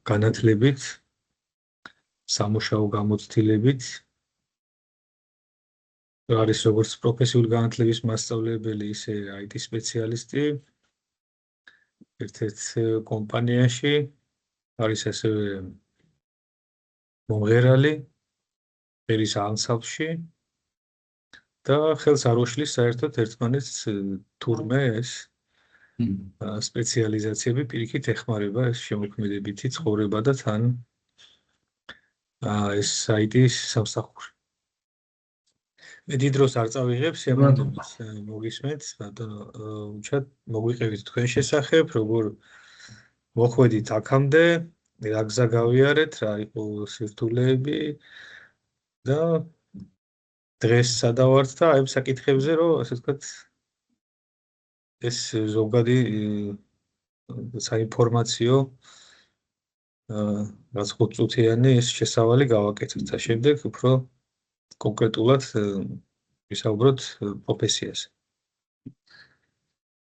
განათლებით, სამუშაო გამოცდილებით, არის როგორც პროფესიული განათლების მასწავლებელი, ისე IT სპეციალისტი. ერთ-ერთ კომპანიაში არის ასევე მომღერალი, ერის ანსამბლში და ხელს არ უშლის საერთოდ ერთმანეთს თურმე ეს სპეციალიზაციები პირიქით ეხმარება ეს შემოქმედებითი ცხოვრება და თან ეს IT-ის სამსახური. მე დიდ დროს არ წავიღებ სიამოვნებით მოგისმენთ, ბატონო, უჩად მოგვიყევით თქვენ შესახებ, როგორ მოხვედით აქამდე, რა გზა გავიარეთ, რა იყო სირთულეები და დღეს სადავართ და აი ამ საკითხებზე რომ ასე ვთქვათ ეს ზოგადი საინფორმაციო რაც 5 წუთიანი ეს შესავალი გავაკეთოთ და შემდეგ უფრო კონკრეტულად ვისაუბროთ პროფესიაზე.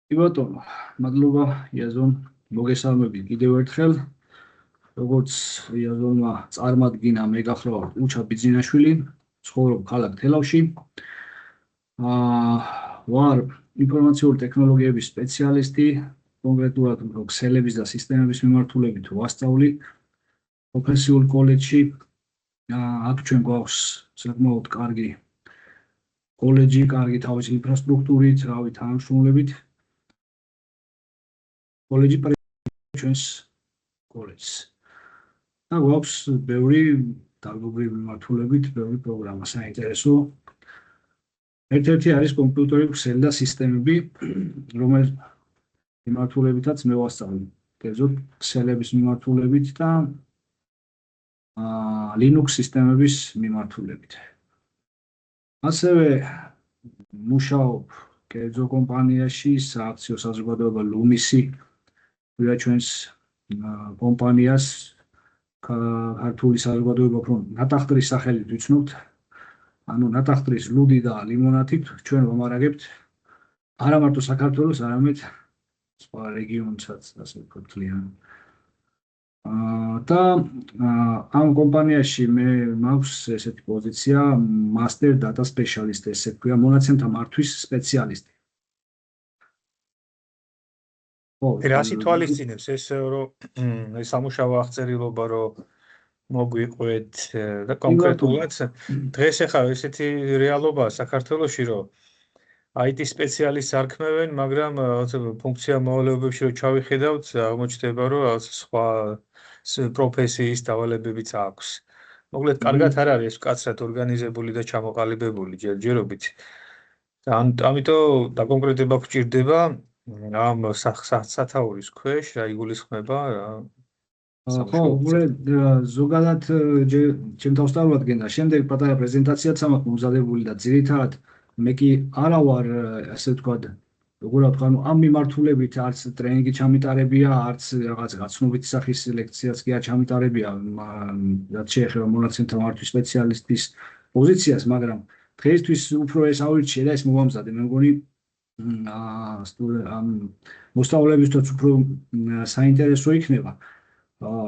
კი ბატონო, მადლობა იაზონ, მოგესალმებით კიდევ ერთხელ. როგორც იაზონმა წარმადგინა, მე გახლავართ უჩა ბიძინაშვილი, ცხოვრობ ქალაქ თელავში. ვარ ინფორმაციული ტექნოლოგიების სპეციალისტი, კონკრეტულად ქსელების და სისტემების მიმართულებით ვასწავლი პროფესიულ კოლეჯში. აქ ჩვენ გვაქვს საკმაოდ კარგი კოლეჯი, კარგი თავისი ინფრასტრუქტურით, რავი თანამშრომლებით. კოლეჯი ჩვენს კოლეჯს. და გვაქვს ბევრი დაგროვებული მიმართულებით, ბევრი პროგრამა საინტერესო. ერთ-ერთი არის კომპიუტერი, ქსელი და სისტემები, რომელიც მიმართულებითაც მე ვასწავლი. კერძოდ ქსელების მიმართულებით და Linux სისტემების მიმართულებით. ასევე მუშაობ კერძო კომპანიაში, სააქციო საზოგადოება Lumisi, ვიღაც ჩვენს კომპანიას ქართული საზოგადოება უფრო ნატახტრის სახელით ვიცნობთ. ანუ ნატახტრის ლუდი და ლიმონათით ჩვენ ვამარაგებთ არა მარტო საქართველოს, არამედ სხვა რეგიონსაც, ასე ვთქვათ, ძალიან. და ამ კომპანიაში მე მაქვს ესეთი პოზიცია master data specialist, ესე ქვია, მონაცემთა მართვის სპეციალისტი. რას ითვალისწინებს ეს რომ სამუშაო აღწერილობა რომ მოგვიყვეთ და კონკრეტულად დღეს ახლა ესეთი რეალობაა საქართველოში რომ IT სპეციალისტს არ ქმევენ, მაგრამ ფუნქცია მოვალეობებში რომ ჩავიხედავთ, აღმოჩნდება რომ სხვა პროფესიის დავალებებიც აქვს. მოკლედ, კარგად არ არის ეს მკაცრად ორგანიზებული და ჩამოყალიბებული ჯერჯერობით. ამიტომ დაკონკრეტება გვჭირდება ამ სათაურის ქვეშ რა იგულისხმება რა. ხო, ზოგადად ჩემ თავს დავადგენ და შემდეგ პატარა პრეზენტაციაც აქვს მომზადებული და ძირითადად მე კი არა ვარ, ასე ვთქვათ, როგორ ვთქვა, ამ მიმართულებით არც ტრენინგი ჩამიტარებია, არც რაღაც გაცნობითი სახის ლექციაც კი არ ჩამიტარებია, რაც შეეხება მონაცემთა მართვის სპეციალისტის პოზიციას, მაგრამ დღეისთვის უფრო ეს ავირჩიე და ეს მოვამზადე. მე მგონი მოსწავლეებისთვის უფრო საინტერესო იქნება.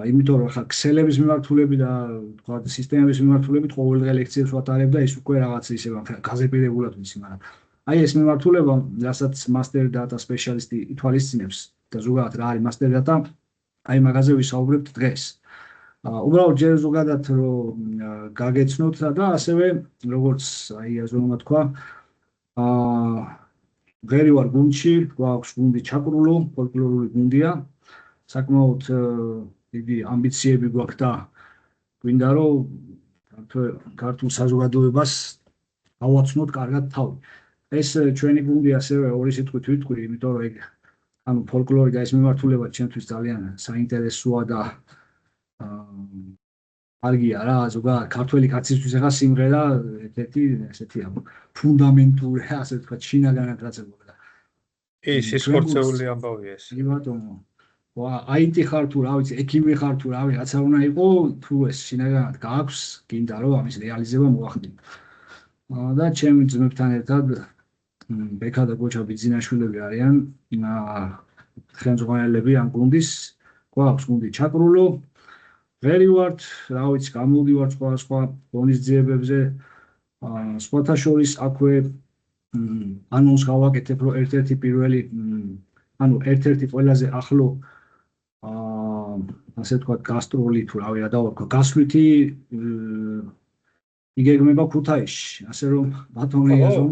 იმიტომ რომ ხა ქსელების მიმართულებით და თქვა სისტემების მიმართულებით ყოველდღე ლექციებს ვატარებ და ის უკვე რაღაც ისე გაზეპირებულად ვიცი, მაგრამ აი ეს მიმართულება, რასაც master data specialist-ი ითვალისწინებს და ზოგადად რა არის master data, აი მაგაზე ვისაუბრებთ დღეს. უბრალოდ ჯერ ზოგადად რომ გაგეცნოთ და ასევე როგორც აი აზროვნებად თქვა, ღერი ვარ გუნდში, გვაქვს გუნდი ჩაკრულო, ფოლკლორული გუნდია, საკმაოდ დიდი ამბიციები გვაქვს და გვინდა რომ ქართულ საზოგადოებას ავაცნოთ კარგად თავი. ეს ჩვენი გუნდი ასევე ორი სიტყვით ვიტყვი, იმიტომ რომ ეგ ანუ ფოლკლორი და ეს მიმართულება ჩემთვის ძალიან საინტერესოა და კარგია რა, ზოგადად ქართველი კაცისთვის ახლა სიმღერა ერთ-ერთი ესეთი ფუნდამენტური, ასე ვთქვათ, შინაგანად რაც ეუბნება. ის ხორცეული ამბავია ეს. კი ბატონო. IT ხარ თუ რა ვიცი, ექიმი ხარ თუ რა ვიცი, რაცა უნდა იყო, თუ ეს შინაგანად გააქვს, გინდა რომ ამის რეალიზება მოახდინო. და ჩემი ძმებთან ერთად ბექა და გოჩა ბიძინაშვილები არიან ხელმძღვანელები ამ გუნდის. გვაქვს გუნდი ჩაკრულო, ვერი ვართ, რა ვიცი, გამოვდივარ სხვა ღონისძიებებზე, სხვათა შორის აქვე ანონს გავაკეთებ, რომ ერთ-ერთი პირველი, ანუ ერთ-ერთი ყველაზე ახლო ასე ვთქვათ, გასტროლი თუ რავი რა დავარქვა, გასვლითი იგეგმება ქუთაისში, ასე რომ ბატონო იაზონ,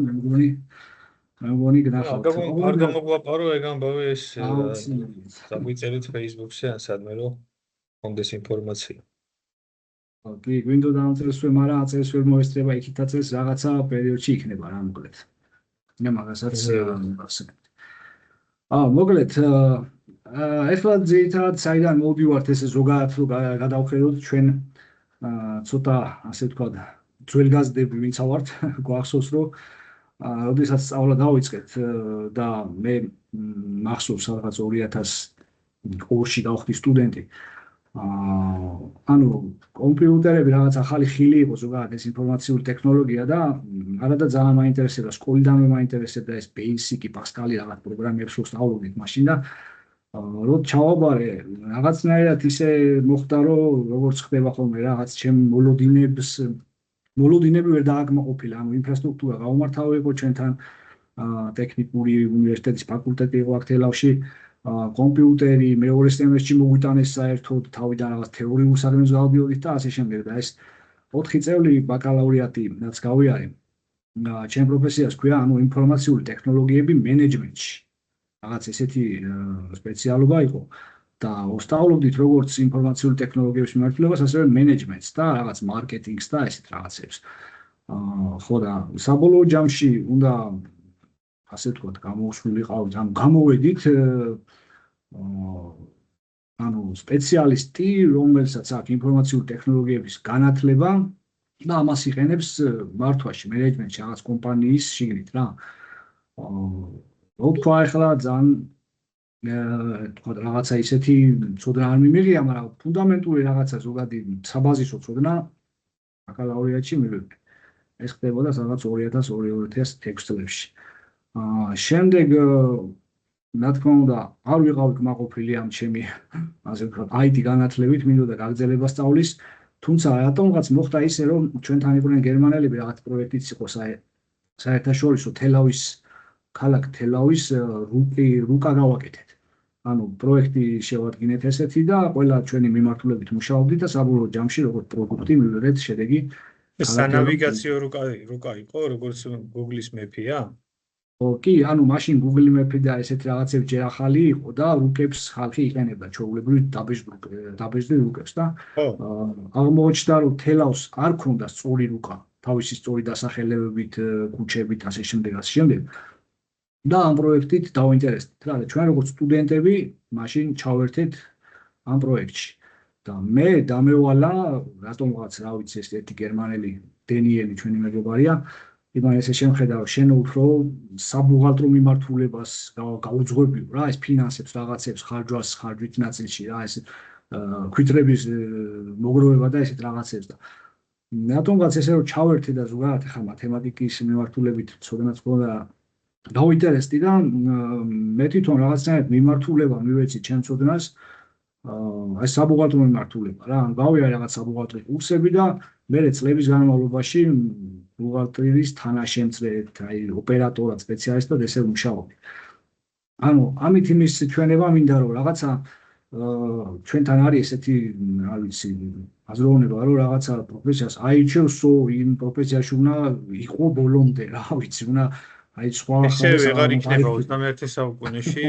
მე მგონი გნახავთ. არ გამოგვაყარო ეგ ამბავი ეს აუცილებლად. დაგვიწერეთ Facebook-ზე ან სადმე რომ კონდეს ინფორმაცია. კი, გვინდო დაამწესვე, მაგრამ აწერს ვერ მოესწრება, იქით აწერს რაღაცა პერიოდში იქნება რა მოკლედ. მე მაგასაც ვახსენებთ. მოკლედ, ეხლა ძირითადად საიდან მოვდივართ ესე ზოგადად რომ გადავხედოთ ჩვენ ცოტა ასე ვთქვათ ძველგაზრდები ვინც ავართ, გვახსოვს რომ როდესაც სწავლა დავიწყეთ და მე მახსოვს რაღაც 2002-ში გავხდი სტუდენტი. ანუ კომპიუტერები რაღაც ახალი ხილი იყო ზოგადად ეს ინფორმაციული ტექნოლოგია და არადა ძალიან მაინტერესებდა, სკოლიდანვე მაინტერესებდა ეს ბეისიკი, პასკალი რაღაც პროგრამებს რო სწავლობდით მაშინ და რო ჩავაბარე რაღაცნაირად ისე მოხდა რომ როგორც ხდება ხოლმე რაღაც ჩემ მოლოდინები ვერ დააკმაყოფილა, ანუ ინფრასტრუქტურა გაუმართავი იყო ჩვენთან, ტექნიკური უნივერსიტეტის ფაკულტეტი იყო აქ თელავში, კომპიუტერი მეორე სემესტრში მოგვიტანეს საერთოდ თავიდან რაღაც თეორიულ საგნებს გავდიოდით და ასე შემდეგ და ეს 4 წელი ბაკალავრიატი რაც გავიარე ჩემ პროფესიას ქვია ანუ ინფორმაციული ტექნოლოგიები მენეჯმენტში რაღაც ესეთი სპეციალობა იყო და ვსწავლობდით როგორც ინფორმაციული ტექნოლოგიების მიმართულებას ასევე მენეჯმენტს და რაღაც მარკეტინგს და ესეთ რაღაცებს ხო და საბოლოო ჯამში უნდა ასე ვთქვათ გამოვსულიყავით ანუ გამოვედით ანუ სპეციალისტი რომელსაც აქვს ინფორმაციული ტექნოლოგიების განათლება და ამას იყენებს მართვაში მენეჯმენტში რაღაც კომპანიის შიგნით რა თქვა ახლა ძალიან თქვა რაღაცა ისეთი ცოდნა არ მიმიღია მაგრამ ფუნდამენტური რაღაცა ზოგადი საბაზისო ცოდნა ბაკალავრიატში მივიღე ეს ხდებოდა სადღაც 2002-2006 წლებში შემდეგ რა თქმა უნდა არ ვიყავი კმაყოფილი ამ ჩემი ასე ვთქვათ IT განათლებით მინდოდა გაგრძელება სწავლის თუმცა რატომღაც მოხდა ისე რომ ჩვენთან იყვნენ გერმანელები რაღაც პროექტიც იყო საერთაშორისო თელავის ქალაქ თელავის რუკა გავაკეთეთ ანუ პროექტი შევადგინეთ ესეთი და ყველა ჩვენი მიმართულებით მუშაობდით და საბოლოო ჯამში როგორც პროდუქტი მივიღეთ შედეგი სანავიგაციო რუკა იყო როგორც Google-ის მეფია კი, ანუ მაშინ Google Map-ი და ესეთი რაღაცები ჯერ ახალი იყო და რუკებს ხალხი იყენებდა, ჩვეულებრივ დაბეჭდილ რუკებს და აღმოჩნდა რომ თელავს არ ქონდა სწორი რუკა, თავისი სწორი დასახელებებით, ქუჩებით, ასე შემდეგ. და ამ პროექტით დავინტერესდით რა და ჩვენ როგორც სტუდენტები მაშინ ჩავერთეთ ამ პროექტში. და მე დამევალა რატომღაც რა ვიცი ეს ერთი გერმანელი დენიელი ჩვენი მეგობარია იმან ესე შემხედა რომ შენ უფრო საბუღალტრო მიმართულებას გაუძღვებიო რა ეს ფინანსებს რაღაცებს ხარჯვით ნაწილში რა ეს ქვითრების მოგროვება და ესეთ რაღაცებს და რატომღაც ესე რომ ჩავერთე და ზოგადად ახლა მათემატიკის მიმართულებით ცოდნაც მქონდა დავინტერესდი და მე თვითონ რაღაცნაირად მიმართულება მივეცი ჩემ ცოდნას აი საბუღალტრო მიმართულება რა ან გავიარე რაღაც საბუღალტრო კურსები და მე წლების განმავლობაში ბუღალტერიის თანაშემწედ, აი ოპერატორად, სპეციალისტად ესე ვმუშაობდი. ანუ ამით იმის ჩვენება მინდა რომ რაღაცა ჩვენთან არის ესეთი, რა ვიცი, აზროვნება რომ რაღაცა პროფესიას აირჩევსო, იმ პროფესიაში უნდა იყო ბოლომდე, რა ვიცი, უნდა აი სხვა ესე ვეღარ იქნება 21 საუკუნეში.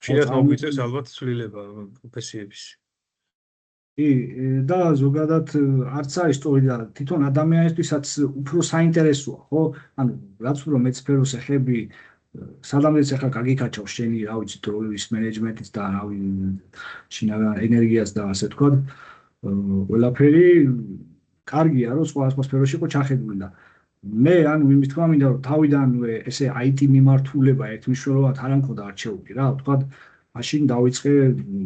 შეიძლება მოგვიწევს ალბათ ცვლილება პროფესიების. და ზოგადად არც არის სწორი და თვითონ ადამიანისთვისაც უფრო საინტერესოა, ხო? ანუ რაც უფრო მეცფეროს ეხები, სადამდეც ახლა გაგიქაჩავ შენი, რა ვიცი, დროის მენეჯმენტის და რა შინაგან ენერგიას და ასე ვთქვათ, ყველაფერი კარგია, რომ სხვა სფეროში იყო ჩახედული და მე ანუ იმის თქმა მინდა რომ თავიდანვე ესე IT მიმართულება ერთმნიშვნელოვნად არ მქონდა არჩეული რა, ვთქვათ მაშინ დავიწყე,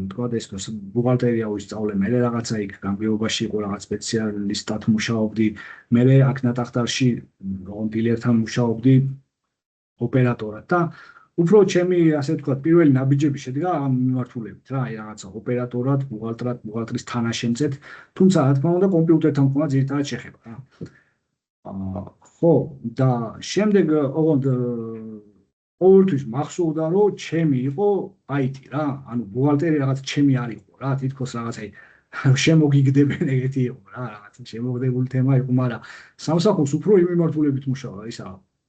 თქვა ეს ბუღალტერია ვისწავლე, მე რაღაცა იქ გამგეობაში იყო რაღაც სპეციალისტად მუშაობდი, მე აქ ნატახტარში დილერთან მუშაობდი ოპერატორად და უფრო ჩემი ასე ვთქვათ, პირველი ნაბიჯები შედგა ამ მიმართულებით რა, აი რაღაცა ოპერატორად, ბუღალტრად, ბუღალტრის თანაშემწედ, თუმცა რა თქმა უნდა კომპიუტერთან მქონდა ძირითადად შეხება რა. ხო, და შემდეგ ოღონდ ყოველთვის მახსოვდა რომ ჩემი იყო IT რა, ანუ ბუღალტერი რაღაც ჩემი არ იყო რა, თითქოს რაღაც აი შემოგიგდებენ ეგეთი იყო რა, რაღაც შემოგდებული თემა იყო, მაგრამ სამსახურს უფრო იმ მიმართულებით მუშაობა, ისა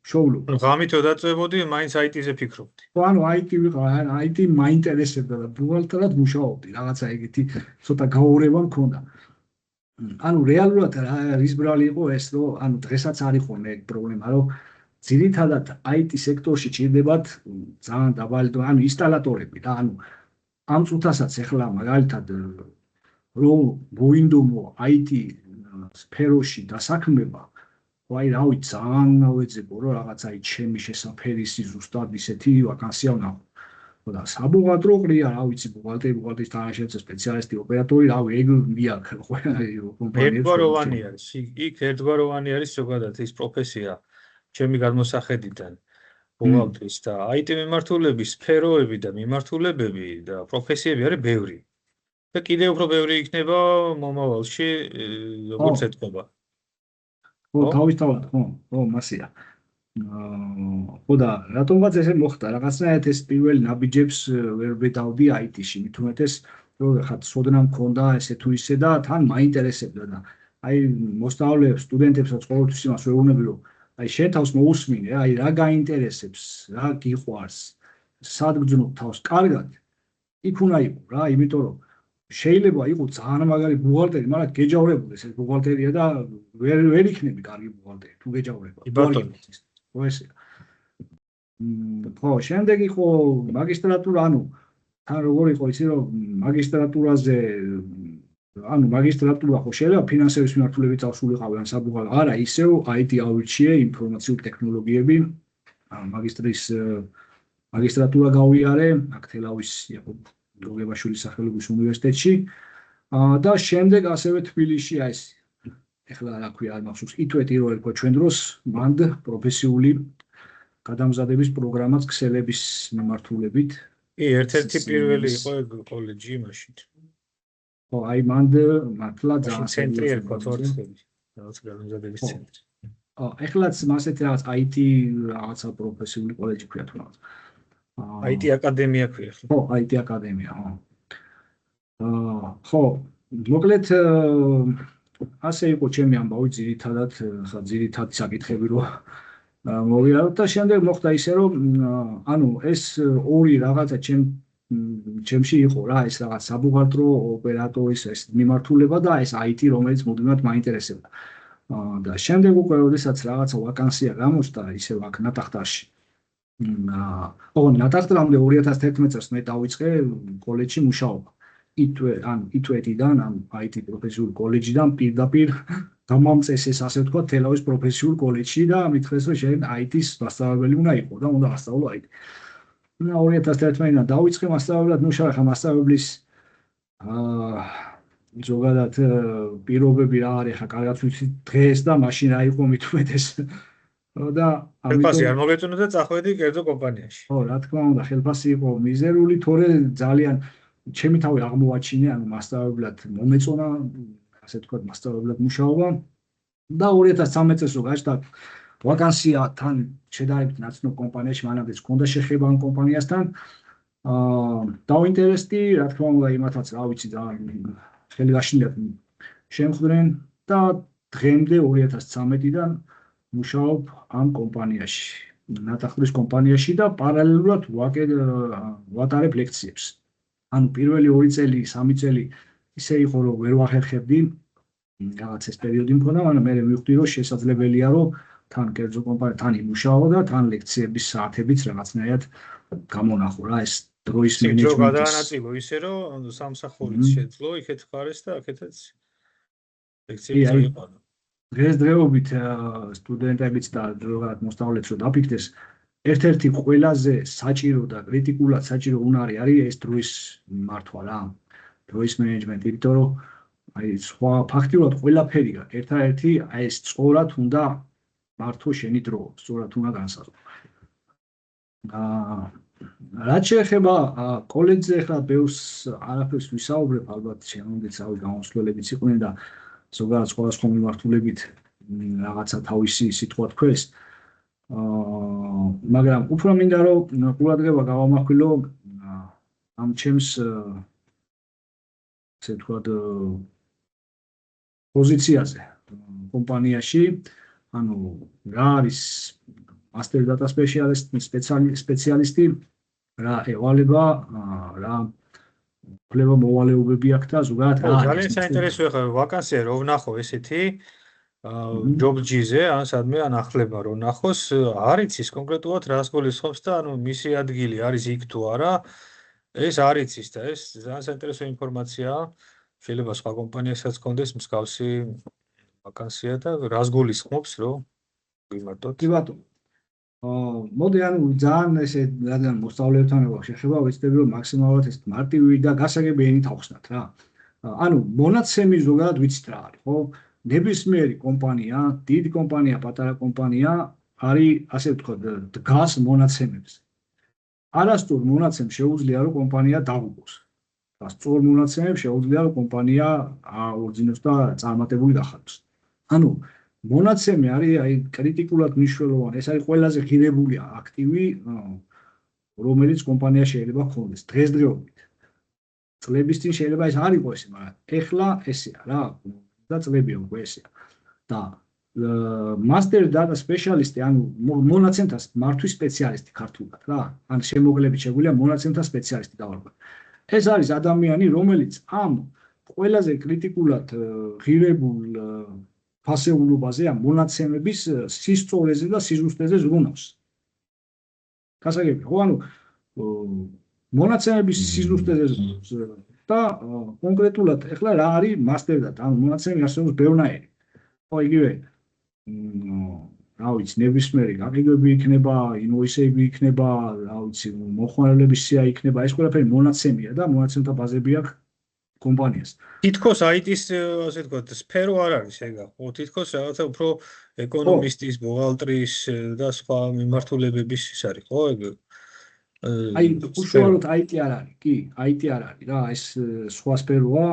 შოულო. ღამითო დაწვებოდი, მაინც IT-ზე ფიქრობდი. ხო, ანუ IT ვიყავ, IT მაინტერესებდა და ბუღალტრად მუშაობდი, რაღაცა ეგეთი ცოტა გაურება მქონდა. ანუ რეალურად რის ბრალი იყო ეს, რომ ანუ დღესაც არ იყო მე პრობლემა, რომ ძირითადად IT სექტორში ჭირდებათ ძალიან დაბალი, ანუ ინსტალატორები რა, ანუ ამ წუთასაც ახლა მაგალითად რომ მოინდომო IT სფეროში დასაქმება, აი რა ვიცი, ძალიან ავეძებო რომ რაღაც აი ჩემი შესაფერისი ზუსტად ისეთი ვაკანსია ვნახო. და საბუღალტრო ყრია, რა ვიცი, ბუღალტრის თანაშემწე სპეციალისტი, ოპერატორი, რავი, ეგ მიაქ ყველა კომპანიებს. ერთგვაროვანი არის. იქ ერთგვაროვანი არის ზოგადად ის პროფესია, ჩემი გადმოსახედიდან, ბუღალტრის და IT მიმართულების სფეროები და მიმართულებები და პროფესიები არის ბევრი. და კიდევ უფრო ბევრი იქნება მომავალში, როგორც ეთქობა. ხო, თავისთავად, ხო, მასია. ხო და რატომღაც ესე მოხდა, რაღაცნაირად ეს პირველი ნაბიჯებს ვერ ვედავდი IT-ში, მით უმეტეს რომ ხა სოდნა მქონდა ესე თუ ისე და თან მაინტერესებდა და აი მოსწავლეებს, სტუდენტებსაც ყოველთვის იმას ვეუბნები რომ აი შენ თავს მოусმინე, აი რა გაინტერესებს, რა გიყვარს, სად გძნობ თავს კარგად, იქ უნდა იყო რა, იმიტომ რომ შეიძლება იყოს ძალიან მაგარი ბუღალტერი, მაგრამ გეჯავრებოდეს ეს ბუღალტერია და ვერ იქნები კარგი ბუღალტერი თუ გეჯავრება. ხო ესე. ხო, შემდეგ იყო მაგისტრატურა, ანუ თან როგორ იყო იცი რომ მაგისტრატურაზე ანუ მაგისტრატურა ხო შეიძლება ფინანსების მიმართულებით წავსულიყავი ან საბუღალტრო, არა, ისევ IT ავირჩიე, ინფორმაციული ტექნოლოგიები, მაგისტრატურა გავიარე, აქ თელავის იაკობ გოგებაშვილის სახელობის უნივერსიტეტში და შემდეგ ასევე თბილისში აი ეს ეხლა რა ქვია არ მახსოვს, ითვეთი რო ერქვა ჩვენ დროს მანდ პროფესიული გადამზადების პროგრამაც ქსელების მიმართულებით. ერთ-ერთი პირველი იყო ეგ კოლეჯი მაშინ. ხო, აი მანდ მართლა ძალიან ცენტრი ერქვა თორცხები, რაღაც გადამზადების ცენტრი. ეხლაც მასეთი რაღაც IT რაღაცა პროფესიული კოლეჯი ქვია თუ რაღაც. IT აკადემია ქვია ხო? ხო, IT აკადემია, ხო. ხო, მოკლედ ასე იყო ჩემი ამბავი ძირითადად, ხა ძირითადი საკითხები რო მოვიაროთ და შემდეგ მოხდა ისე რომ ანუ ეს ორი რაღაცა ჩემში იყო რა, ეს რაღაც საბუღალტრო ოპერატორის ეს მიმართულება და ეს IT რომელიც მუდმივად მაინტერესებდა. და შემდეგ უკვე როდესაც რაღაცა ვაკანსია გამოჩნდა ისევ აქ ნატახტარში. ნატახტრამდე 2011 წელს მე დავიწყე კოლეჯში მუშაობა. ითვეთიდან ამ IT პროფესიულ კოლეჯიდან პირდაპირ გამამწესეს ასე ვთქვა თელავის პროფესიულ კოლეჯში და მითხრეს რომ შენ IT-ს მასწავლებელი უნდა იყო და უნდა ასწავლო IT. 2011-დან დავიწყე მასწავლებლად მუშაობა, ხა მასწავლებლის ზოგადად პირობები რა არის, ხა კარგად ვიცი დღეს და მაშინ რა იყო მით უმეტეს და ხელფასი არ მოგეწონა და წახვედი კერძო კომპანიაში. ხო, რა თქმა უნდა, ხელფასი იყო მიზერული, თორე ძალიან ჩემი თავი აღმოვაჩინე, ანუ მასწავლებლად მომეწონა, ასე ვთქვათ, მასწავლებლად მუშაობა და 2013 წელს რო გაჩნდა ვაკანსია თან შედარებით ნაცნობ კომპანიაში, მანამდეც ჰქონდა შეხება ამ კომპანიასთან. დავინტერესდი, რა თქმა უნდა, იმათაც რა ვიცი, ხელი გაშინდათ შემხვდნენ და დღემდე 2013-დან მუშაობ ამ კომპანიაში, ნატახტრის კომპანიაში და პარალელურად ვატარებ ლექციებს. ანუ პირველი 2 წელი, 3 წელი ისე იყო რომ ვერ ვახერხებდი, რაღაც ეს პერიოდი მქონდა, მაგრამ მე მივხვდი რომ შესაძლებელია რომ თან კერძო კომპანიასთან იმუშაო და თან ლექციების საათებიც რაღაცნაირად გამონახო რა ეს დროის მენეჯმენტის. ჯო გადაანაწილო ისე რომ სამსახურით შეძლო, იქეთ ხარეს და აქეთაც ლექციები წაიყვანო. დღესდღეობით სტუდენტებიც და ზოგადად მოსწავლეებს რომ დაფიქრდეს, ერთ-ერთი ყველაზე საჭირო და კრიტიკულად საჭირო უნარი არის ეს დროის მართვა რა, დროის მენეჯმენტი, იმიტომ რომ აი სხვა ფაქტიურად ყველაფერია, ერთადერთი აი ეს სწორად უნდა მართო შენი დრო, სწორად უნდა განსაზღვრო. რაც შეეხება კოლეჯზე ახლა ბევრს არაფერს ვისაუბრებ, ალბათ შემოგეც რავი გამოსვლელებიც იყვნენ და ზოგადად სხვადასხვა მიმართულებით რაღაცა თავისი სიტყვა თქვეს. მაგრამ უფრო მინდა რომ ყურადღება გავამახვილო ამ ჩემს ასე ვთქვათ პოზიციაზე კომპანიაში, ანუ რა არის master data სპეციალისტი, რა ევალება, რა უფლება მოვალეობები აქვს და ზოგადად რა არის. ძალიან საინტერესოა ხა ვაკანსია რო ვნახო ესეთი JobG-ზე, ან სადმე ან ახლება რო ნახოს, არ იცის კონკრეტულად რას გულისხმობს და ანუ მისი ადგილი არის იქ თუ არა, ეს არ იცის და ეს ძალიან საინტერესო ინფორმაციაა. შეიძლება სხვა კომპანიასაც კონდეს მსგავსი ვაკანსია და რას გულისხმობს რო ვიმართოთ. კი ბატონო. მოდი ანუ ძალიან ესე რადგან მოსწავლეებთან შეხება ვეცდები რომ მაქსიმალურად ეს მარტივი და გასაგებიანი თავხსნათ რა. ანუ მონაცემი ზოგადად ვიცით რა არის, ხო? ნებისმიერი კომპანია, დიდი კომპანია, პატარა კომპანია არის ასე ვთქვათ დგას მონაცემებზე. არასწორ მონაცემს შეუძლია რომ კომპანია დაღუპოს. და სწორ მონაცემებს შეუძლია რომ კომპანია აორძინოს და წარმატებული გახადოს. ანუ მონაცემი არის აი კრიტიკულად მნიშვნელოვანი. ეს არის ყველაზე ღირებული აქტივი, რომელიც კომპანია შეიძლება ჰქონდეს დღესდღეობით. წლების წინ შეიძლება ეს არ იყოს ესე, მაგრამ ეხლა ესეა რა და წლებია უკვე ესეა. და master data specialist-ი, ანუ მონაცემთა მართვის სპეციალისტი ქართულად რა. ან შემოკლებით შეგვიძლია მონაცემთა სპეციალისტი დავარქვათ. ეს არის ადამიანი, რომელიც ამ ყველაზე კრიტიკულად ღირებულ ფასეულობაზე ამ მონაცემების სისწორეზე და სიზუსტეზე ზრუნავს. გასაგებია, ხო? ანუ მონაცემების სიზუსტეზე და კონკრეტულად ეხლა რა არის master data? ანუ მონაცემი არსებობს ბევრნაირი. ხო, იგივე რა ვიცი, ნებისმიერი გაყიდვები იქნება, ინვოისები იქნება, რა ვიცი, მოხმარებლების სია იქნება, ეს ყველაფერი მონაცემია და მონაცემთა ბაზები აქვს კომპანიას. თითქოს IT-ის ასე ვთქვათ, სფერო არ არის ეგა, ხო? თითქოს რაღაცა უფრო ეკონომისტის, ბუღალტრის და სხვა მიმართულებების ის არის, ხო? ეგ აი, უშუალოდ IT არ არის, კი, IT არ არის რა, ეს სხვა სფეროა,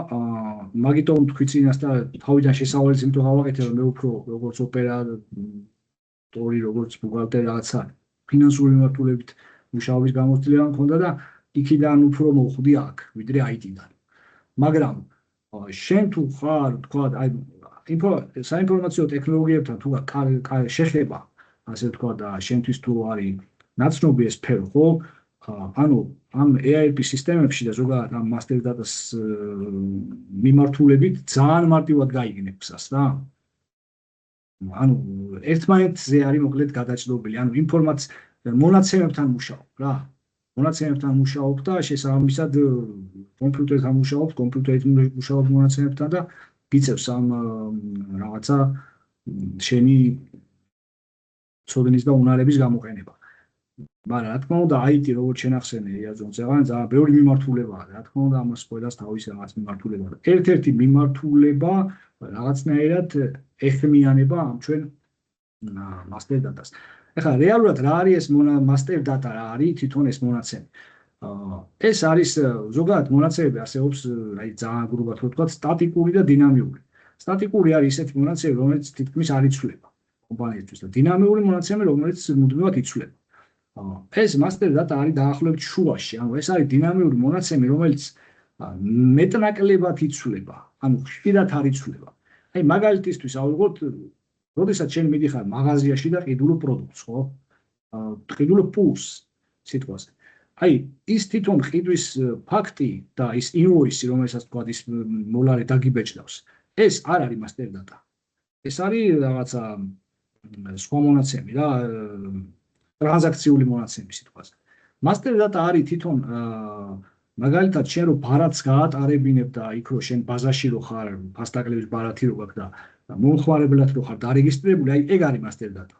მაგიტომ თქვი წინასწარ თავიდან შესავალიც იმიტომ გავაკეთე, რომ მე უფრო როგორც ოპერატორი, როგორც ბუღალტერი რაღაცა ფინანსური მიმართულებით მუშაობის გამოცდილება მქონდა და იქიდან უფრო მოვხვდი აქ, ვიდრე IT-დან. მაგრამ შენ თუ ხარ, თქვა, აი, საინფორმაციო ტექნოლოგიებთან თუ შეხება, ასე ვთქვა და შენთვის თუ არის ნაცნობი ეს სფერო, ხო? ანუ ამ ERP სისტემებში და ზოგადად ამ master data-s მიმართულებით ძალიან მარტივად გაიგნებ გზას რა. ანუ ერთმანეთზე არის მოკლედ გადაჭრობილი, ანუ მონაცემებთან მუშაობ რა. მონაცემებთან მუშაობ და შესაბამისად კომპიუტერთან მუშაობ, კომპიუტერით მუშაობ მონაცემებთან და გიწევს ამ რაღაცა შენი ცოდნის და უნარების გამოყენება. მაგრამ რა თქმა უნდა IT როგორც შენახსენე იაზონზე ძალიან ბევრი მიმართულებაა. რა თქმა უნდა ამას ყველას თავისი რაღაც მიმართულება. ერთ-ერთი მიმართულება რაღაცნაირად ეხმიანება ამ ჩვენ master data-s. ეხლა რეალურად რა არის ეს master data, რა არის თვითონ ეს მონაცემი? ეს არის ზოგადად მონაცემები არსებობს, აი ძალიან გრუბად რო ვთქვათ, სტატიკური და დინამიური. სტატიკური არის ისეთი მონაცემი, რომელიც თითქმის არ იცვლება კომპანიისთვის და დინამიური მონაცემი, რომელიც მუდმივად იცვლება. ეს master data არის დაახლოებით შუაში, ანუ ეს არის დინამიური მონაცემი, რომელიც მეტნაკლებად იცვლება, ანუ ხშირად არ იცვლება. აი მაგალითისთვის ავიღოთ, როდესაც შენ მიდიხარ მაღაზიაში და ყიდულობ პროდუქტს, ხო? ყიდულობ პულს სიტყვაზე. აი ის თვითონ ყიდვის ფაქტი და ის ინვოისი, რომელსაც თქვა ის მოლარე დაგიბეჭდავს, ეს არ არის master data. ეს არის რაღაცა სხვა მონაცემი რა, ტრანზაქციული მონაცემი სიტყვაზე. master data არის თვითონ მაგალითად შენ რო ბარათს გაატარებინებ და იქ რო შენ ბაზაში რო ხარ, ფასტაკლების ბარათი რო გაქვს და მომხმარებლად რო ხარ დარეგისტრირებული, აი ეგ არის master data.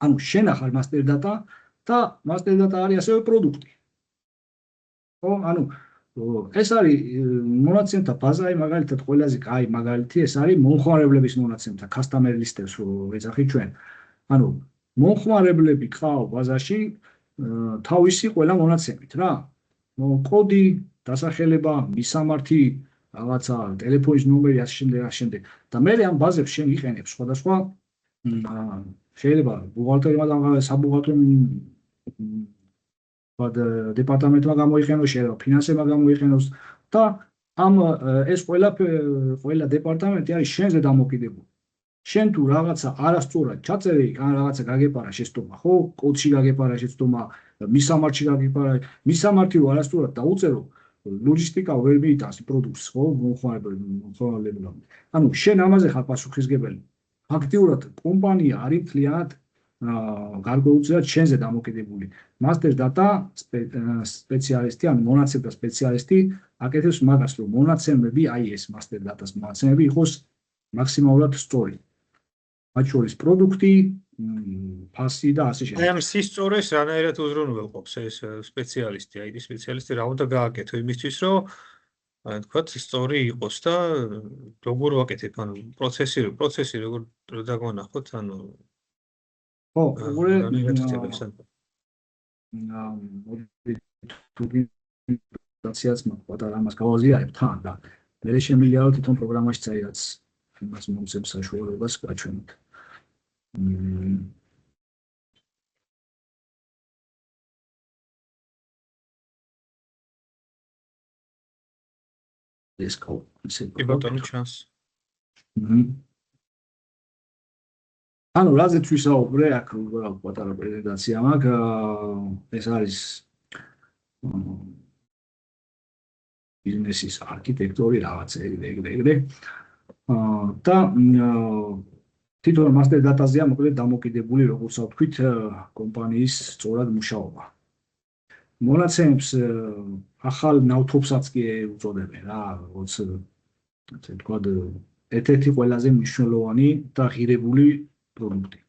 ანუ შენ ახარ master data და master data არის ასევე პროდუქტი. ხო, ანუ ეს არის მონაცემთა ბაზა, მაგალითად ყველაზე კაი მაგალითი ეს არის მომხმარებლების მონაცემთა customer list-ებს რო ეძახით ჩვენ. ანუ მომხმარებლები ყავ ბაზაში, თავისი ყველა მონაცემით რა. კოდი, დასახელება, მისამართი, რაღაცა ტელეფონის ნომერი ასე შემდეგ. და მე ამ ბაზებს შენ იყენებ სხვადასხვა შეიძლება ბუღალტერმა და საბუღალტერო დეპარტამენტმა გამოიყენოს, შეიძლება ფინანსებმა გამოიყენოს და ამ ეს ყველა დეპარტამენტი არის შენზე დამოკიდებული. შენ თუ რაღაცა არასწორად ჩაწერე, ან რაღაცა გაგეპარა შეცდომა, ხო? კოდში გაგეპარა შეცდომა, მისამართში გაგეპარა, მისამართი რო არასწორად დაუწერო, ლოჯისტიკა ვერ მიიტანს პროდუქტს, ხო? მომხმარებელს. ანუ შენ ამაზე ხარ პასუხისმგებელი. ფაქტიურად კომპანია არის მთლიანად გარკვეულწილად შენზე დამოკიდებული. Master data სპეციალისტი, ანუ მონაცემთა სპეციალისტი აკეთებს მაგას, რომ მონაცემები, აი ეს master data-ს მონაცემები იყოს მაქსიმალურად სწორი. მათ შორის პროდუქტი, ფასი და ასე შემდეგ. აი ამ სისწორეს რანაირად უზრუნველყოფს ეს სპეციალისტი, IT სპეციალისტი რა უნდა გააკეთო იმისთვის, რომ თქვათ სწორი იყოს და როგორ ვაკეთებ, ანუ პროცესი როგორ დაგვანახოთ, ანუ ხო, უყურე მოდიფიკაციას პატარა ამას გავაზიარებ თან და მე შემიძლია რომ თვითონ პროგრამაში წაიღაც იმას მომცემს საშუალებას გაჩვენოთ. ეს კი ბატონო ჩანს. ანუ რაზეც ვისაუბრე, აქ პატარა პრეზენტაცია მაქვს, ეს არის ბიზნესის არქიტექტორი რაღაცა ეგრე. და თვითონ master data-ზეა მოკლედ დამოკიდებული, როგორც ვთქვით, კომპანიის სწორად მუშაობა. მონაცემებს ახალ ნავთობსაც კი უწოდებენ რა, როგორც ასე ვთქვათ, ერთ-ერთი ყველაზე მნიშვნელოვანი და ღირებული პროდუქტი.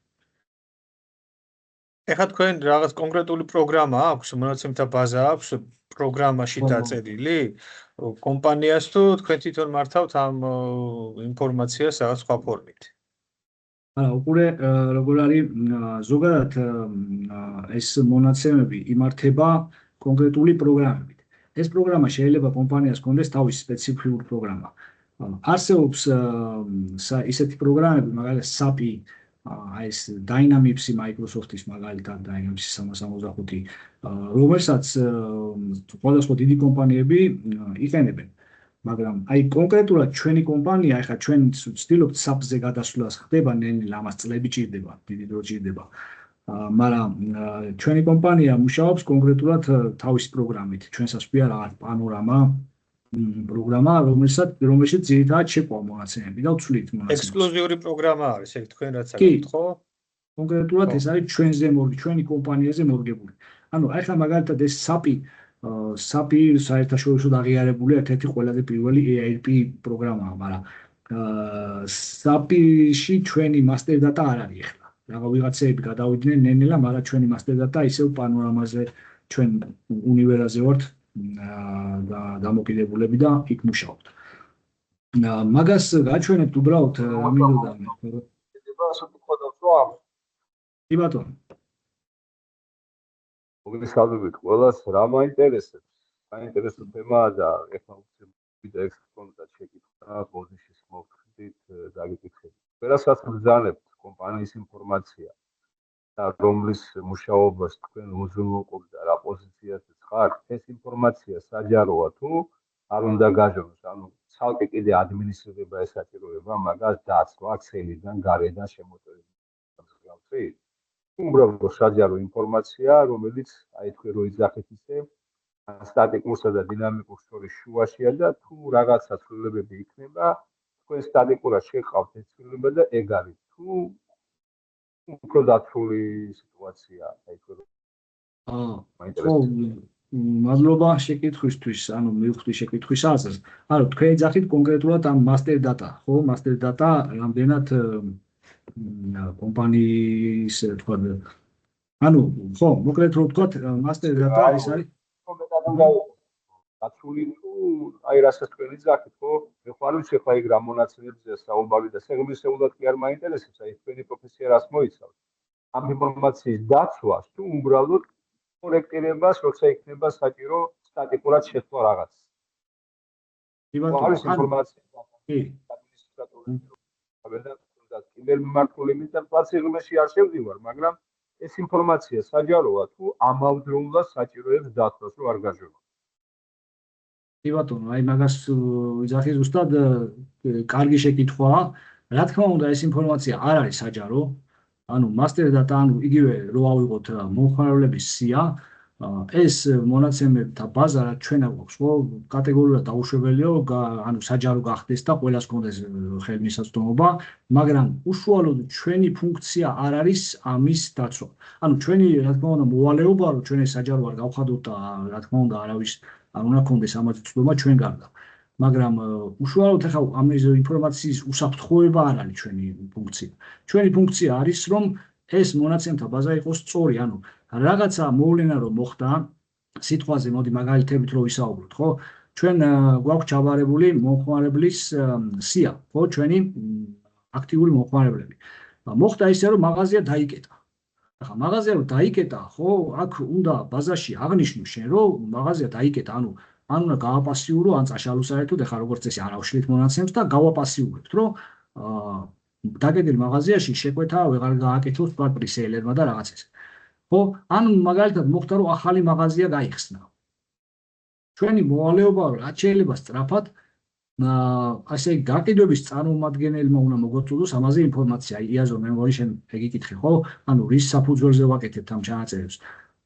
ეხლა თქვენ რაღაც კონკრეტული პროგრამა აქვს, მონაცემთა ბაზა აქვს პროგრამაში დაწერილი კომპანიას თუ თქვენ თვითონ მართავთ ამ ინფორმაციას რაღაც სხვა ფორმით? არა, უყურე როგორ არის ზოგადად ეს მონაცემები იმართება კონკრეტული პროგრამებით. ეს პროგრამა შეიძლება კომპანიას კონდეს თავისი სპეციფიკური პროგრამა. არსებობს ისეთი პროგრამები, მაგალითად SAP-ი, ეს Dynamics-ი Microsoft-ის მაგალითად Dynamics 365, რომელსაც სხვადასხვა დიდი კომპანიები იყენებენ. მაგრამ აი კონკრეტულად ჩვენი კომპანია, ეხლა ჩვენ ვცდილობთ SAP-ზე გადასვლას ხდება, ნენელა ამას წლები ჭირდება, დიდი დრო ჭირდება. მაგრამ ჩვენი კომპანია მუშაობს კონკრეტულად თავისი პროგრამით. ჩვენსაც ვქვია რაღაც პანორამა პროგრამა, რომელშიც ძირითადად შეყვა მონაცემები და ვცვლით მონაცემებს. ექსკლუზიური პროგრამა არის, ეგ თქვენ რაც აკეთებთ, ხო? კონკრეტულად ეს არის ჩვენი კომპანიაზე მორგებული. ანუ ახლა მაგალითად ეს SAP-ი საერთაშორისო აღიარებული ერთ-ერთი ყველაზე პირველი ERP პროგრამაა, მაგრამ SAP-ში ჩვენი master data არ არის ახლა. რაღა ვიღაცები გადავიდნენ ნენელა, მაგრამ ჩვენი master data ისევ პანორამაზე ჩვენ უნივერაზე ვართ დამოკიდებულები და იქ მუშაობთ. მაგას გაჩვენებთ უბრალოდ რამინდოდა მე. კი ბატონო. მოგესალმებით ყველას, რა მაინტერესებს? საინტერესო თემაა და ეხლა ვიდეო ექსპონატად შეკითხა პოზიციის მოვხდით დაგიკითხეთ. ვერასაც ბრძანებთ კომპანიის ინფორმაცია და რომლის მუშაობას თქვენ უზრუნველყოფთ და რა პოზიციაზეც ხართ, ეს ინფორმაცია საჯაროა თუ არ უნდა გაჟონოს, ანუ ცალკე კიდე ადმინისტრირება ესაჭიროება მაგას დაცვა ქსელიდან, გარედან შემოტევით. უბრალოდ საჯარო ინფორმაცია, რომელიც აი თქვენ რო იძახეთ ისე სტატიკურსა და დინამიკურ შორის შუაშია და თუ რაღაცა ცვლილებები იქნება, თქვენ სტატიკურად შეყავთ ეს ცვლილება და ეგ არის. თუ უფრო დაცული სიტუაცია, აი თქვენ მადლობა შეკითხვისთვის, ანუ მივხვდი შეკითხვის აზრს. ანუ თქვენ იძახით კონკრეტულად ამ master data, ხო? master data რამდენად კომპანიის თქვა ანუ ხო მოკლედ რო ვთქვა master data ის არის დაცული თუ აი რასაც თქვენ იძახით ხო ეხლა არ ვიცი ეხლა იქ რა მონაცემებზეა საუბარი და სეგმისეულად კი არ მაინტერესებს აი თქვენი პროფესია რას მოიცავს ამ ინფორმაციის დაცვას თუ უბრალოდ კორექტირებას, როცა იქნება საჭირო სტატიკურად შეცვლა რაღაც. არის ინფორმაცია კიბერმმართველი მიწა-პლატფორმაში არ შევდივარ, მაგრამ ეს ინფორმაცია საჯაროა თუ ამავდროულად საჭიროებს დათვას, რომ არ გაჟონო. კი ბატონო, აი მაგას ვიძახი ზუსტად კარგი შეკითხვაა. რა თქმა უნდა, ეს ინფორმაცია არ არის საჯარო. ანუ master data, ანუ იგივე რო ავიღოთ მომხმარებლების სია, ეს მონაცემებთა ბაზა რაც ჩვენ აგვაქვს, ხო, კატეგორიულად დაუშვებელიო, ანუ საჯარო გახდეს და ყველას კონდეს ხელმისაწვდომობა, მაგრამ უშუალოდ ჩვენი ფუნქცია არ არის ამის დაცვა. ანუ ჩვენი, რა თქმა უნდა, მოვალეობა, რომ ჩვენ ეს საჯარო არ გავხადოთ და რა თქმა უნდა, არავის არ უნდა კონდეს ამაზე ცდომა ჩვენ გარდა. მაგრამ უშუალოდ ახლა ამის ინფორმაციის უსაფრთხოება არ არის ჩვენი ფუნქცია. ჩვენი ფუნქცია არის, რომ ეს მონაცემთა ბაზა იყოს სწორი, ანუ რაღაცა მოვლენა რომ მოხდა სიტყვაზე, მოდი მაგალითებით რო ვისაუბროთ, ხო? ჩვენ გვაქვს ჩაბარებული მომხმარებლის სია, ხო, ჩვენი აქტიური მომხმარებლები. მოხდა ისე, რომ მაღაზია დაიკეტა. ახლა მაღაზია რომ დაიკეტა, ხო, აქ უნდა ბაზაში აღნიშნო შენ, რომ მაღაზია დაიკეტა, ანუ ან უნდა გავაპასიურო, ან წაშალო საერთოდ, ახლა როგორც წესი არ ავშლით მონაცემს და გავაპასიურებთ, რომ დაგეგმილ მაღაზიაში შეკვეთა ვეღარ გააკეთოს თქვა პრისეილერმა და რაღაც ეს. ხო, ან მაგალითად მოხდა რომ ახალი მაღაზია გაიხსნა. ჩვენი მოვალეობა რაც შეიძლება სწრაფად ასე გაყიდვების წარმომადგენელმა უნდა მოგოწოდოს ამაზე ინფორმაცია. იაზო, მე მგონი შენ ეგ იკითხე, ხო? ანუ რის საფუძველზე ვაკეთებთ ამ ჩანაწერებს.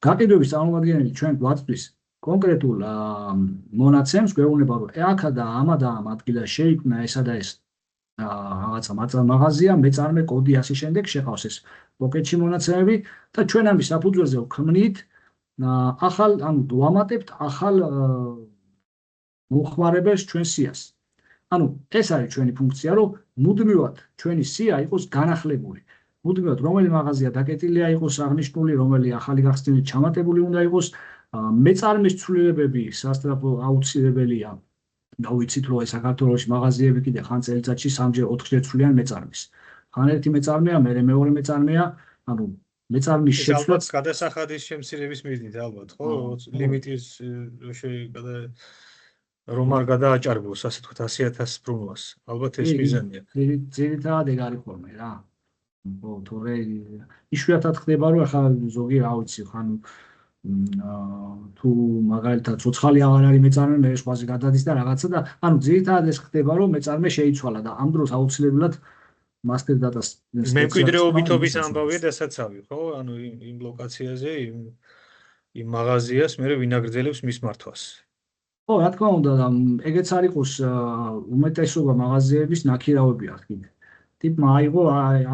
გაყიდვების წარმომადგენელი ჩვენ გვაწვდის კონკრეტულ მონაცემს, გვეუბნება რომ აქა და ამა და ამ ადგილას შეიქმნა ესა და ეს რაღაცა მაღაზია, მეწარმე კოდი ასე შემდეგ შეყავს ეს პოკეტში მონაცემები და ჩვენ ამის საფუძველზე ვქმნით ახალ, ანუ ვამატებთ ახალ მომხმარებელს ჩვენ სიას. ანუ ეს არის ჩვენი ფუნქცია, რომ მუდმივად ჩვენი სია იყოს განახლებული. მუდმივად რომელი მაღაზია დაკეტილია იყოს აღნიშნული, რომელი ახალი გახსნილი ჩამატებული უნდა იყოს, მეწარმის ცვლილებები სასწრაფო აუცილებელია. გავიცით რომ საქართველოში მაღაზიები კიდე ხან წელიწადში 3-ჯერ 4-ჯერ ცვლიან მეწარმის. ხან ერთი მეწარმეა, მერე მეორე მეწარმეა, ანუ მეწარმის შეცვლა გადასახადის შემცირების მიზნით ალბათ, ხო? ლიმიტის რომ არ გადააჭარბოს, ასე თქვა 100,000 ბრუნვას. ალბათ ეს მიზანია. ძირითადად ეგ არის ხოლმე რა. ხო, თორე იშვიათად ხდება რომ ახლა ზოგი რა ვიცი, ხან თუ მაგალითად ცოცხალი აღარ არის მეწარმე, მე სხვაზე გადადის და რაღაცა და ანუ ძირითადად ეს ხდება რომ მეწარმე შეიცვალა და ამ დროს აუცილებლად master data-ს მემკვიდრეობითობის ამბავია დასაცავი, ხო? ანუ იმ ლოკაციაზე იმ მაღაზიას მე ვინაგრძელებს მის მართვას. ხო, რა თქმა უნდა, ეგეც არ იყოს უმეტესობა მაღაზიების ნაქირავები აქვს კიდე. ტიპმა აიღო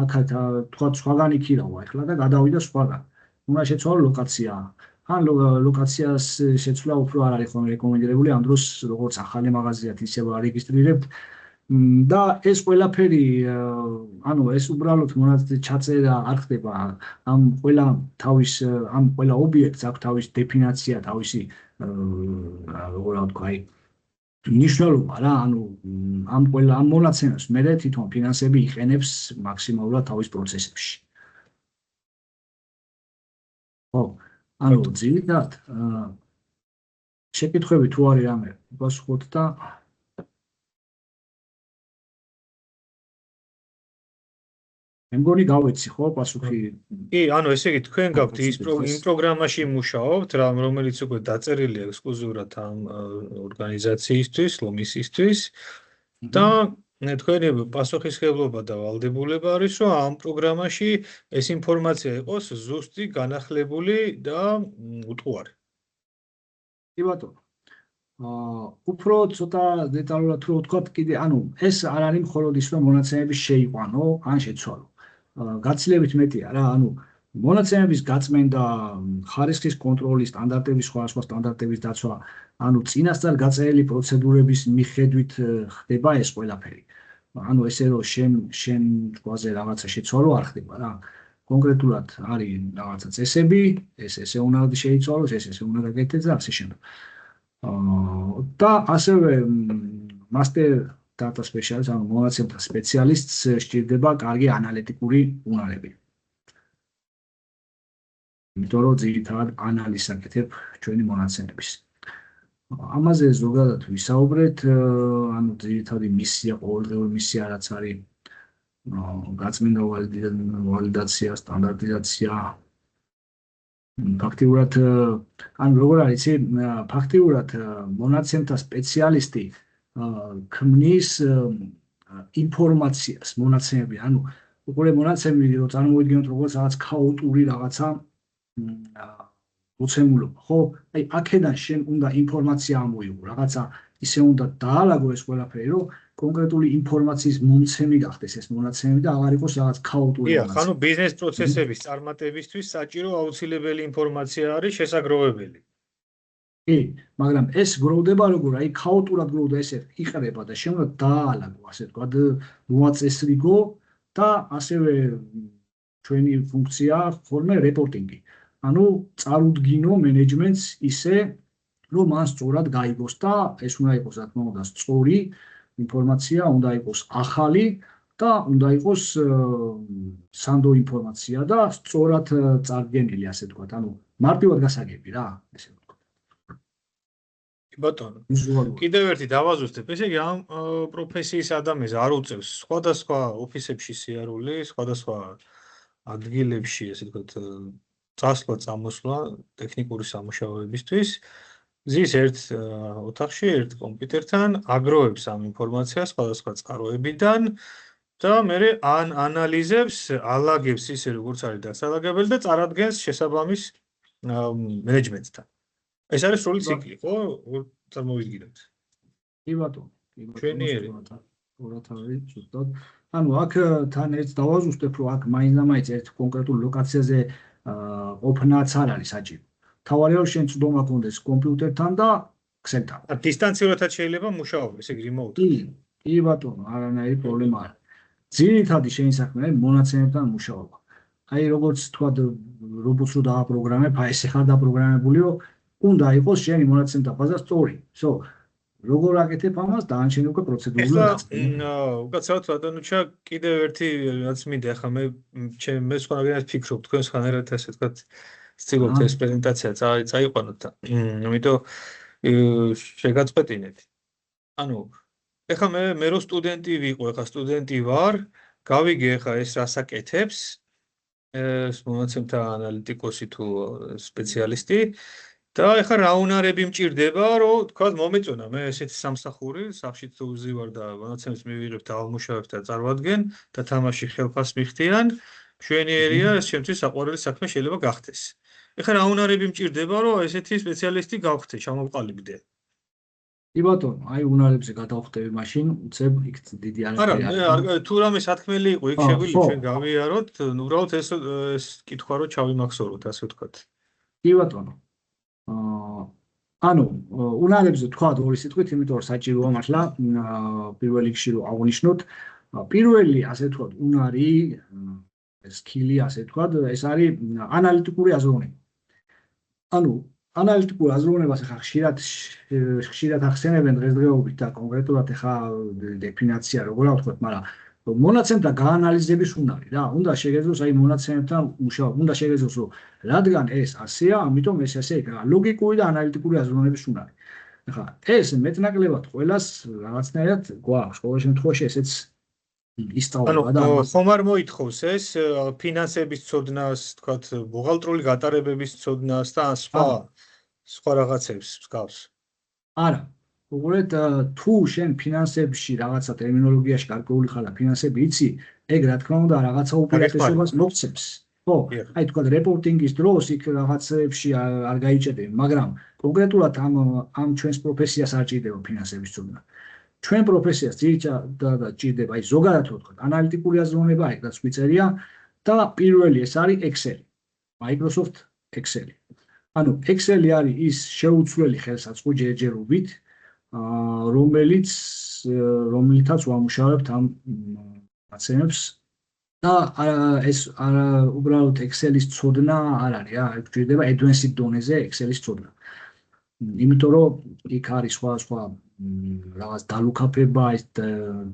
აქაც თქვა სხვაგან იქირავა ახლა და გადავიდა სხვაგან. უნდა შეცვალო ლოკაცია. ან ლოკაციას შეცვლა უფრო არ არის ხოლმე რეკომენდირებული, ამ დროს როგორც ახალი მაღაზიათ ისევ არეგისტრირებთ და ეს ყველაფერი, ანუ ეს უბრალოდ ჩაწერა არ ხდება, ამ ყველა ობიექტს აქვს თავისი დეფინაცია, თავისი როგორ ვთქვა, აი მნიშვნელობა რა, ანუ ამ მონაცემებს მე თვითონ ფინანსები იყენებს მაქსიმალურად თავის პროცესებში. ხო, ანუ ძირითადად შეკითხვები თუ არის რამე, ვასხოთ და მე მგონი გავეცი ხო პასუხი. კი, ანუ ესე იგი თქვენ გაქვთ იმ პროგრამაში მუშაობთ, რომელიც უკვე დაწერილია ექსკლუზიურად ამ ორგანიზაციისთვის, ლომისისთვის და თქვენი პასუხისმგებლობა და ვალდებულება არის, რომ ამ პროგრამაში ეს ინფორმაცია იყოს ზუსტი, განახლებული და უტყუარი. კი ბატონო. უფრო ცოტა დეტალურად რო ვთქვათ, კიდე ანუ ეს არ არის მხოლოდ ის, რომ მონაცემები შეიყვანო, ან შეცვალო. გაცილებით მეტია რა, ანუ მონაცემების გაწმენდა, ხარისხის კონტროლი, სტანდარტების სხვადასხვა სტანდარტების დაცვა, ანუ წინასწარ გაწერილი პროცედურების მიხედვით ხდება ეს ყველაფერი. ანუ ესე რომ შენ თქვაზე რაღაცა შეცვალო არ ხდება რა. კონკრეტულად არის რაღაცა წესები, ესე უნდა შეიცვალოს, ესე უნდა გაკეთდეს და ასე შემდეგ. და ასევე master data specialist, ანუ მონაცემთა სპეციალისტს სჭირდება კარგი ანალიტიკური უნარები. იმიტომ რომ ძირითადად ანალიზს აკეთებ ჩვენი მონაცემების. ამაზე ზოგადად ვისაუბრეთ, ანუ ძირითადი მისია, ყოველდღიური მისია რაც არის გაწმინდა ვალიდაცია, სტანდარტიზაცია. ფაქტიურად, ანუ როგორ არის, ფაქტიურად მონაცემთა სპეციალისტი ქმნის ინფორმაციას, მონაცემები, ანუ უყურე მონაცემები, რომ წარმოვიდგინოთ როგორც რაღაც ქაოტური რაღაცა მოცემულობა, ხო? აი, აქედან შენ უნდა ინფორმაცია ამოიღო, რაღაცა ისე უნდა დაალაგო ეს ყველაფერი, რომ კონკრეტული ინფორმაციის მომცემი გახდეს ეს მონაცემები და აღარ იყოს რაღაც ქაოტური დიახ, ანუ ბიზნეს პროცესების წარმატებისთვის საჭირო აუცილებელი ინფორმაცია არის შესაგროვებელი. კი, მაგრამ ეს გროვდება როგორ, აი ქაოტურად გროვდა, ესე იყრება და შენ უნდა დაალაგო, ასე ვთქვათ, მოაწესრიგო და ასევე ჩვენი ფუნქცია ხოლმე რეპორტინგი. ანუ წარუდგინო მენეჯმენტს ისე, რომ მან სწორად გაიგოს და ეს უნდა იყოს, რა თქმა უნდა, სწორი ინფორმაცია, უნდა იყოს ახალი და უნდა იყოს სანდო ინფორმაცია და სწორად წარდგენილი, ასე ვთქვათ, ანუ მარტივად გასაგები რა, ესე ვთქვათ. ბატონო, კიდევ ერთი დავაზუსტებ, ესე იგი ამ პროფესიის ადამიანს არ უწევს სხვადასხვა ოფისებში სიარული, სხვადასხვა ადგილებში, ესე ვთქვათ, წასვლა, წამოსვლა ტექნიკური სამუშაოებისთვის, ზის ერთ ოთახში, ერთ კომპიუტერთან, აგროვებს ამ ინფორმაციას სხვადასხვა წყაროებიდან და მერე ანალიზებს, ალაგებს ისე როგორც არის დასალაგებელი და წარადგენს შესაბამის მენეჯმენტთან. ეს არის სრული ციკლი, ხო? წარმოვიდგინოთ. კი ბატონო, ჩვენიერი. სწორად არის, ზუსტად. ანუ აქ თან ერთ დავაზუსტებ, რომ აქ მაინც ერთ კონკრეტულ ლოკაციაზე ყოფნაც არ არის საჭირო. თავარია რომ შენ წვდომა გქონდეს კომპიუტერთან და ქსელთან. დისტანციურადაც შეიძლება მუშაობა, ესე იგი remote. კი ბატონო, არანაირი პრობლემა არ. ძირითადი შენი საქმე არის მონაცემებთან მუშაობა. აი როგორც თქვა რობოტს რო დააპროგრამებ, აი ეს ხარ დაპროგრამებულიო, უნდა იყოს შენი მონაცემთა ბაზა სწორი. So, როგორ აკეთებ ამას, დაანჩენ უკვე პროცედურული ნაწილი. უკაცრავად ბატონუჩა, კიდევ ერთი რაც მინდა, ახლა მე სხვანაირად ფიქრობ, თქვენ სხვანაირად ასე ვთქვათ, ვცდილობთ ეს პრეზენტაცია წაიყვანოთ და ამიტომ შეგაწყვეტინეთ. ანუ ეხლა მე რო სტუდენტი ვიყო, ეხლა სტუდენტი ვარ, გავიგე ეხლა ეს რას აკეთებს, ეს მონაცემთა ანალიტიკოსი თუ სპეციალისტი და ეხლა რა უნარები მჭირდება, რომ თქვა მომეწონა მე ესეთი სამსახური, სახში თუ ვზივარ და მონაცემებს მივიღებ და ავმუშავებ და წარვადგენ და თამაში ხელფას მიხდიან, მშვენიერია, ეს შემთხვევით საყვარელი საქმე შეიძლება გახდეს. ეხლა რა უნარები მჭირდება, რომ ესეთი სპეციალისტი გავხდე, ჩამოვყალიბდე. კი ბატონო, აი უნარებზე გადავხდები მაშინ, უცებ იქ დიდი არაფერი არ არის. თუ რამე სათქმელი იყო, იქ შეგვიძლია ჩვენ გავიაროთ, უბრალოდ ეს კითხვა რომ ჩავიმახსოვროთ, ასე ვთქვათ. კი ბატონო. ანუ უნარებზე თქვა ორი სიტყვით, იმიტომ რომ საჭიროა მართლა პირველ რიგში რომ აღვნიშნოთ, პირველი ასე ვთქვათ, უნარი, სკილი ასე ვთქვათ, ეს არის ანალიტიკური აზროვნება. ანუ ანალიტიკურ აზროვნებას ახლა ხშირად ახსენებენ დღესდღეობით და კონკრეტულად ახლა დეფინიცია როგორ ავთქვათ, მაგრამ მონაცემთა გაანალიზების უნარი რა, უნდა შეგეძლოს აი მონაცემებთან მუშაობა, უნდა შეგეძლოს რომ რადგან ეს ასეა, ამიტომ ეს ასე იქნება, ლოგიკური და ანალიტიკური აზროვნების უნარი. ახლა ეს მეტნაკლებად ყველას რაღაცნაირად გვაქვს, ყოველ შემთხვევაში ესეც ისწავლება და ხომ არ მოითხოვს ეს ფინანსების ცოდნას, თქვათ, ბუღალტრული გატარებების ცოდნას და სხვა რაღაცებს მსგავს. არა. უყურეთ, თუ შენ ფინანსებში რაღაცა ტერმინოლოგიაში გარკვეული ხარ და ფინანსები იცი, ეგ რა თქმა უნდა რაღაცა უპირატესობას მოგცემს. ხო, აი თქვა რეპორტინგის დროს იქ რაღაცებში არ გაიჭედები, მაგრამ კონკრეტულად ამ ჩვენს პროფესიას არ ჭირდება ფინანსების ცოდნა. ჩვენ პროფესიას ძირითადად ჭირდება, აი ზოგადად ვთქვათ, ანალიტიკური აზროვნება, ეგ რაც გვიწერია და პირველი ეს არის Excel, Microsoft Excel. ანუ Excel-ი არის ის შეუცვლელი ხელსაწყო ჯერჯერობით, რომელითაც ვამუშავებთ ამ მონაცემებს და ეს უბრალოდ Excel-ის ცოდნა არ არის რა, ეგ გვჭირდება advanced დონეზე Excel-ის ცოდნა. იმიტომ რომ იქ არის სხვა რაღაც დალუქაფება, ეს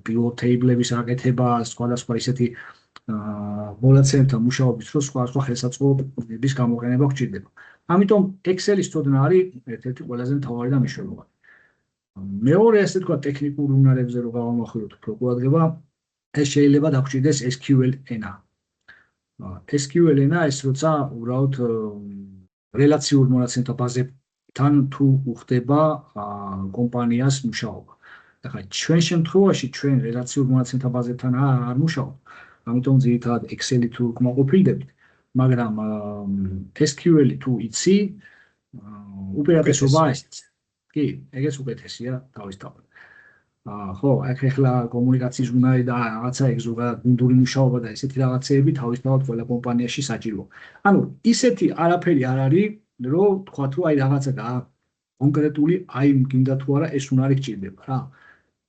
pivot table-ების აკეთება, სხვადასხვა ისეთი მონაცემთა მუშაობის დროს სხვა ხელსაწყოების გამოყენება გვჭირდება. ამიტომ Excel-ის ცოდნა არის ერთ-ერთი ყველაზე მთავარი და მნიშვნელოვანი. მეორე ასე თქვა ტექნიკურ უნარებზე რო გავამახვილოთ უფრო ყურადღება, ეს შეიძლება დაგჭირდეს SQL ენა. SQL ენა ეს როცა უბრალოდ რელაციურ მონაცემთა ბაზებთან თუ უხდება კომპანიას მუშაობა. ახლა ჩვენ შემთხვევაში ჩვენ რელაციურ მონაცემთა ბაზებთან არ მუშაობთ. ამიტომ ძირითადად Excel-ი თუ კმაყოფილდებით, მაგრამ SQL-ი თუ იცი, უპირატესობა ეს. კი, ეგეც უკეთესია თავისთავად. ხო, ახლა კომუნიკაციის უნარი და რაღაცა ეგ ზოგადად გუნდური მუშაობა და ესეთი რაღაცეები თავისთავად ყველა კომპანიაში საჭიროა. ანუ ისეთი არაფერი არ არის, რომ თქვა თუ აი რაღაცა კონკრეტული აი გინდა თუ არა ეს უნარი გჭირდება რა.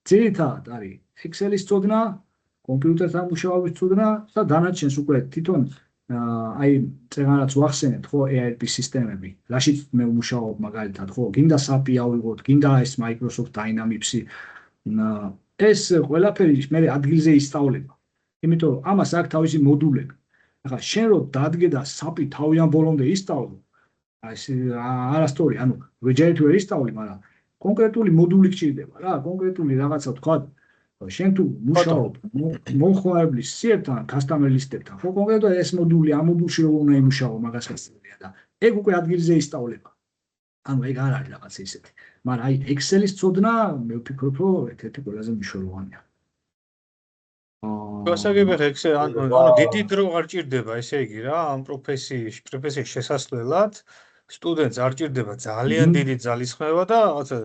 ძირითადად არის Excel-ის ცოდნა, კომპიუტერთან მუშაობის ცოდნა და დანარჩენს უკვე თვითონ აი წეგანაც ვახსენეთ ხო ERP სისტემები, რაშიც მე ვმუშაობ მაგალითად ხო, გინდა SAP-ი ავიღოთ, გინდა ეს Microsoft Dynamics-ი, ეს ყველაფერი მე ადგილზე ისწავლება. იმიტომ რომ ამას აქვს თავისი მოდულები. ახლა შენ რო დადგე და SAP-ი თავიდან ბოლომდე ისწავლო, ეს არასწორი, ანუ ვეჯერით ვერ ისწავლი, მაგრამ კონკრეტული მოდული გჭირდება რა, კონკრეტული რაღაცა თქვა შენ თუ მუშაობ მომხმარებლის სიებთან, customer list-ებთან, ხო კონკრეტულად ეს მოდული ამ მოდულში როგორ უნდა იმუშაო, მაგას გასწავლია და ეგ უკვე ადგილზე ისწავლება. ანუ ეგ არ არის რაღაც ისეთი. მაგრამ აი Excel-ის ცოდნა მე ვფიქრობ, რომ ერთ-ერთი ყველაზე მნიშვნელოვანია. გასაგებია Excel, ანუ დიდი დრო არ ჭირდება, ესე იგი რა, ამ პროფესიის შესასვლელად სტუდენტს არ ჭირდება ძალიან დიდი ძალისხმევა და რაღაცა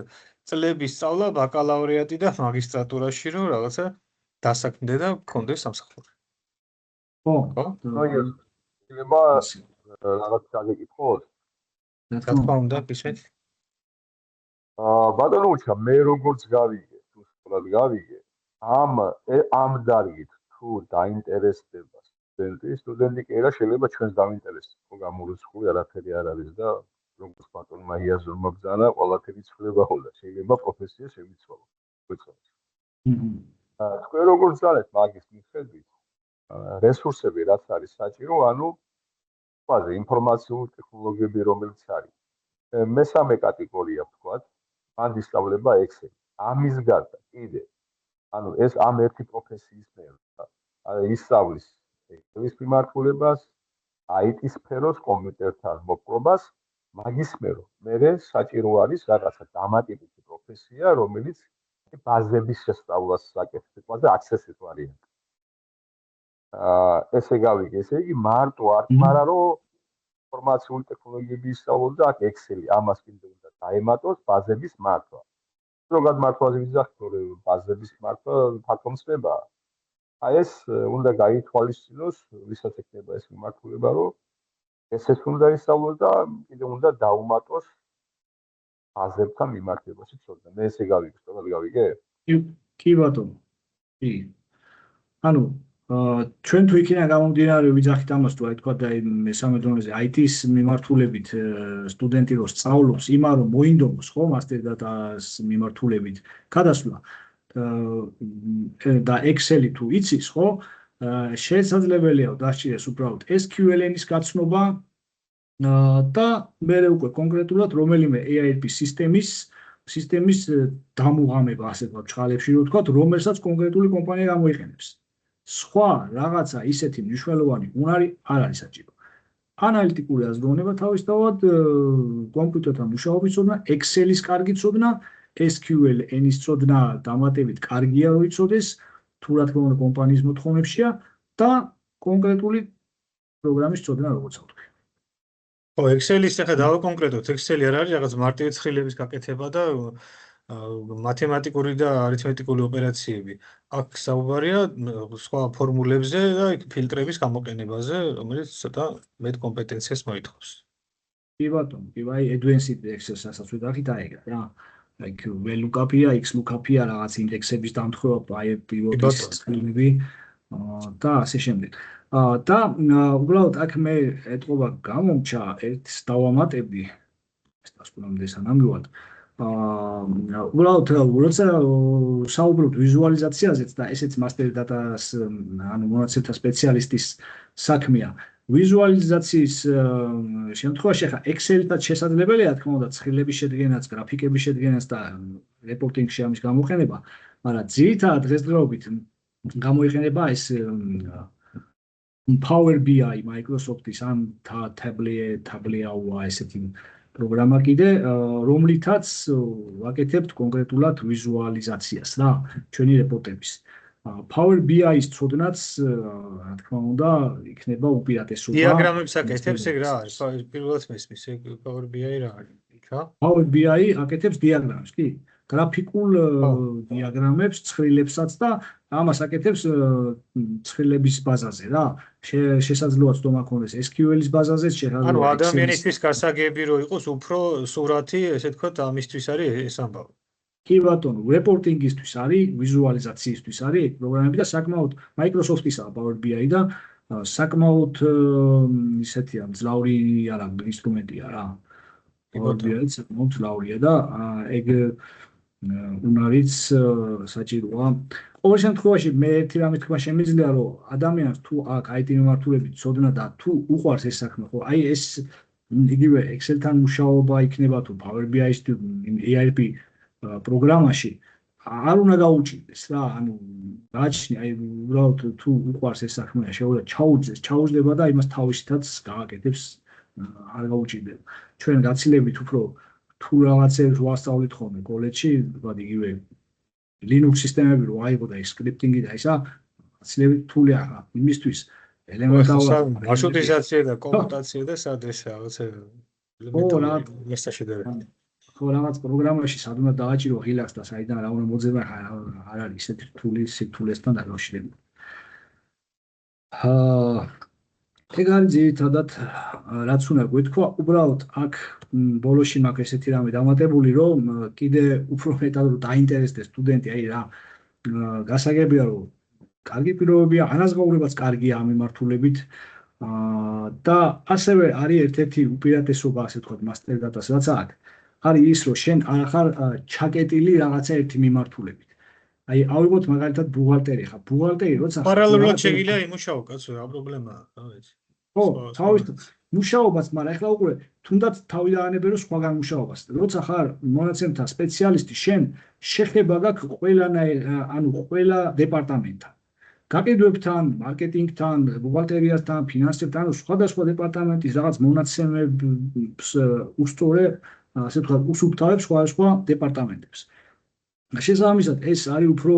წლების სწავლა ბაკალავრიატი და მაგისტრატურაში რომ რაღაცა დასაქმდე და გქონდეს სამსახური. ხო. შეიძლება რაღაც გაგიკითხოთ? რა თქმა უნდა, ისეთ. ბატონო უჩა, მე როგორც გავიგე, თუ სწორად გავიგე, ამ დარგით თუ დაინტერესდება სტუდენტი კი რა შეიძლება ჩვენს დავინტერესდეს, ხო გამორიცხული არაფერი არ არის და როგორც ბატონმა იაზურმა ბრძანა, ყველაფერი ცვლება უნდა, შეიძლება პროფესია შემიცვალო. თქვენ როგორც ძალეთ მაგის მიხედვით, რესურსები რაც არის საჭირო, ანუ ყველაზე ინფორმაციული ტექნოლოგიები რომელიც არის. მესამე კატეგორია ვთქვათ, მან ისწავლება Excel. ამის გარდა კიდე ანუ ეს ამ ერთი პროფესიის მიერ ისწავლის Excel-ის მიმართულებას, IT სფეროს, კომპიუტერთან მოპყრობას, მაგის მერო. მე საჭირო არის რაღაცა დამატებითი პროფესია, რომელიც ბაზების შესწავლას საკეთებს და access-ის ვარიანტი. ესე გავიგე, ესე იგი მარტო არ მარა რომ ინფორმაციული ტექნოლოგიები ისწავლოს და აქ Excel-ი ამას კიდე უნდა დაემატოს ბაზების მართვა. ზოგად მართვაზე ვიზახთ, რომ ბაზების მართვა ფაქომცდება. აი ეს უნდა გაითვალისწინოს, ვისაც ექნება ეს მიმართულება, რომ ესეც უნდა ისწავლოს და კიდე უნდა დაუმატოს ბაზებთან მიმართებაში ცოდნა. მე ესე გავიგე, სწორად გავიგე? კი ბატონო. კი. ანუ ჩვენ თუ იქიდან გამომდინარე ვიძახით ამას თუ აი თქვა და მესამე დონეზე IT-ის მიმართულებით სტუდენტი რო სწავლობს იმან რომ მოინდომოს ხო master data-ს მიმართულებით გადასვლა და Excel-ი თუ იცის ხო შესაძლებელია დასჭირდეს უბრალოდ SQL-ის გაცნობა და მე უკვე კონკრეტულად რომელიმე ERP სისტემის დამუღამება ასე ვთქვათ ჩხალებში რო ვთქვათ რომელსაც კონკრეტული კომპანია გამოიყენებს. სხვა რაღაცა ისეთი მნიშვნელოვანი უნარი არ არის საჭირო. ანალიტიკური აზროვნება თავისთავად კომპიუტერთან მუშაობის ცოდნა, Excel-ის კარგი ცოდნა, SQL ენის ცოდნა დამატებით კარგია რომ იცოდეს, თუ რა თქმა უნდა კომპანიის მოთხოვნებშია და კონკრეტული პროგრამის ცოდნა როგორც ვთქვი. ხო, Excel-ის ახლა დავაკონკრეტოთ, Excel-ი არ არის რაღაც მარტივი ცხრილების გაკეთება და მათემატიკური და არითმეტიკული ოპერაციები. აქ საუბარია სხვა ფორმულებზე და ფილტრების გამოყენებაზე, რომელიც ცოტა მეტ კომპეტენციას მოითხოვს. კი ბატონო, კი აი advanced Excel-საც ვიდახით აიგა რა. აი VLOOKUP-ია, XLOOKUP-ია რაღაც ინდექსების დამთხევება, აი პივოტის ცხრილები და ასე შემდეგ. და უბრალოდ აქ მე ეტყობა გამომჩა ერთს დავამატებდი. ეს დასკვნამდე სანამ მივად. უბრალოდ როცა საუბრობთ ვიზუალიზაციაზეც და ესეც master data-ს ანუ მონაცემთა სპეციალისტის საქმეა. ვიზუალიზაციის შემთხვევაში ხა Excel-თან შესაძლებელია თქმა უნდა ცხილების შედგენაც, გრაფიკების შედგენაც და რეპორტინგში ამის გამოყენება, მაგრამ ძირითადად დღესდღეობით გამოიყენება ეს Power BI Microsoft-ის ან Tableau ესეთი პროგრამა კიდე, რომლითაც ვაკეთებთ კონკრეტულად ვიზუალიზაციას რა, ჩვენი რეპორტების. Power BI-ის ცოდნაც, რა თქმა უნდა, იქნება უპირატესობა. დიაგრამებს აკეთებს ეგ რა არის? პირველად მესმის ეგ Power BI რა არის? იქა? Power BI აკეთებს დიაგრამებს, კი? გრაფიკულ დიაგრამებს, ცხრილებსაც და ამას აკეთებს ცხრილების ბაზაზე რა. შესაძლოა თქო მაქონდეს SQL-ის ბაზაზეც შესაძლოა. ანუ ადამიანისთვის გასაგები რო იყოს უფრო სურათი, ესე ვთქვათ, ამისთვის არის ეს ამბავი. კი ბატონო, რეპორტინგისთვის არის, ვიზუალიზაციისთვის არის ეგ პროგრამები და საკმაოდ Microsoft-ისაა Power BI და საკმაოდ ისეთია მძლავრი არა ინსტრუმენტია რა. Power BI საკმაოდ მძლავრია და ეგ უნარიც საჭიროა. ყოველ შემთხვევაში მე ერთი რამე თქვა შემიძლია რომ ადამიანს თუ აქ IT მიმართულებით ცოდნა და თუ უყვარს ეს საქმე ხო აი ეს იგივე Excel-თან მუშაობა იქნება თუ Power BI-ის თუ ERP პროგრამაში არ უნდა გაუჭირდეს რა ანუ გააჩნია აი უბრალოდ თუ უყვარს ეს საქმე შეუძლია ჩაუძდება და იმას თავისითაც გააკეთებს არ გაუჭირდება ჩვენ გაცილებით უფრო თუ რაღაცებს ვასწავლით ხოლმე კოლეჯში ვთქვათ იგივე Linux სისტემები რო აიღო და scripting-ი და ისა გაცილებით რთული არა იმისთვის ელემენტარულად მარშრუტიზაცია და კომუტაცია და სადღაც რაღაცა ელემენტარული შესაძლებელი ხო რაღაც პროგრამაში სად უნდა დააჭირო ღილაკს და საიდან რა უნდა მოძება არ არის ისეთი რთული სირთულესთან დაკავშირებული ეგ არის ძირითადად რაც უნდა გვეთქვა უბრალოდ აქ ბოლოში მაქვს ესეთი რამე დამატებული რომ კიდე უფრო მეტად რომ დაინტერესდეს სტუდენტი აი რა გასაგებია რომ კარგი პირობებია ანაზღაურებაც კარგია ამ მიმართულებით და ასევე არის ერთ-ერთი უპირატესობა ასე ვთქვათ master data-ს რაც აქვს არის ის რომ შენ არ ხარ ჩაკეტილი რაღაცა ერთი მიმართულებით აი ავიღოთ მაგალითად ბუღალტერი ხა ბუღალტერი როცა პარალელურად შეიძლება იმუშაო კაცო რა პრობლემაა რა ვიცი ხო თავისთავად მუშაობას მაგრამ ეხლა უკვე თუნდაც თავი დაანებე რომ სხვაგან მუშაობას როცა ხარ მონაცემთა სპეციალისტი შენ შეხება გაქვს ყველა დეპარტამენტთან გაყიდვებთან მარკეტინგთან ბუღალტერიასთან ფინანსებთან სხვადასხვა დეპარტამენტის რაღაც მონაცემებს უსწორე ასე ვთქვათ უსუფთავებს სხვადასხვა დეპარტამენტებს შესაბამისად ეს არის უფრო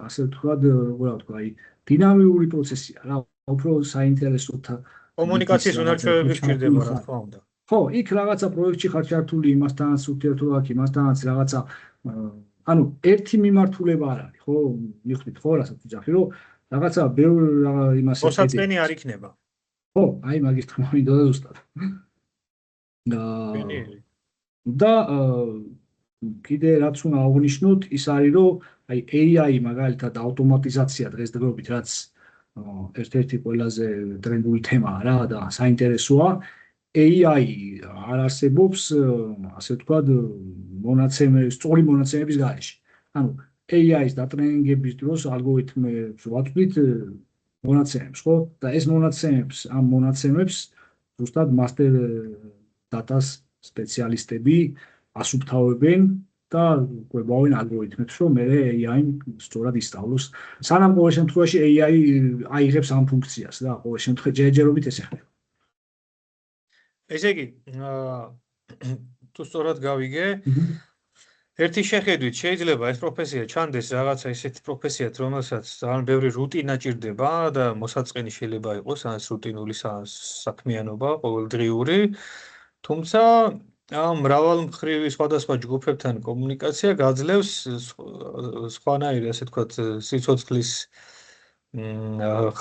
ასე ვთქვათ როგორ ვთქვა აი დინამიური პროცესია რა უფრო საინტერესოა კომუნიკაციის უნარჩვევები გჭირდება რა თქმა უნდა ხო იქ რაღაცა პროექტში ხარ ჩართული იმასთანაც ურთიერთობა აქვს იმასთანაც რაღაცა ანუ ერთი მიმართულება არ არის ხო მიხვდით ხო რასაც ვიძახი რომ რაღაცა ბევრ იმას მოსაწყენი არ იქნება ხო აი მაგის თქმა მინდოდა ზუსტად და კიდე რაც უნდა აღვნიშნოთ ის არის რომ აი AI მაგალითად ავტომატიზაცია დღესდღეობით რაც ერთ-ერთი ყველაზე ტრენდული თემაა რა და საინტერესოა AI არ არსებობს ასე ვთქვათ სწორი მონაცემების გარეშე ანუ AI-ის დატრენინგების დროს ალგორითმებს ვაწვდით მონაცემებს ხო და ეს მონაცემებს ზუსტად master data-ს სპეციალისტები ასუფთავებენ და ყვებავენ ალგორითმებს რომ მე AI-ი სწორად ისწავლოს სანამ ყოველ შემთხვევაში AI აიღებს ამ ფუნქციას და ყოველ შემთხვევაში ჯერჯერობით ეს ეხება ესე იგი თუ სწორად გავიგე ერთი შეხედვით შეიძლება ეს პროფესია ჩანდეს რაღაცა ისეთი პროფესიად რომელსაც ძალიან ბევრი რუტინა ჭირდება და მოსაწყენი შეიძლება იყოს ან რუტინული საქმიანობა ყოველდღიური თუმცა მრავალმხრივი სხვადასხვა ჯგუფებთან კომუნიკაცია გაძლევს სხვანაირი ასე ვთქვათ სიცოცხლის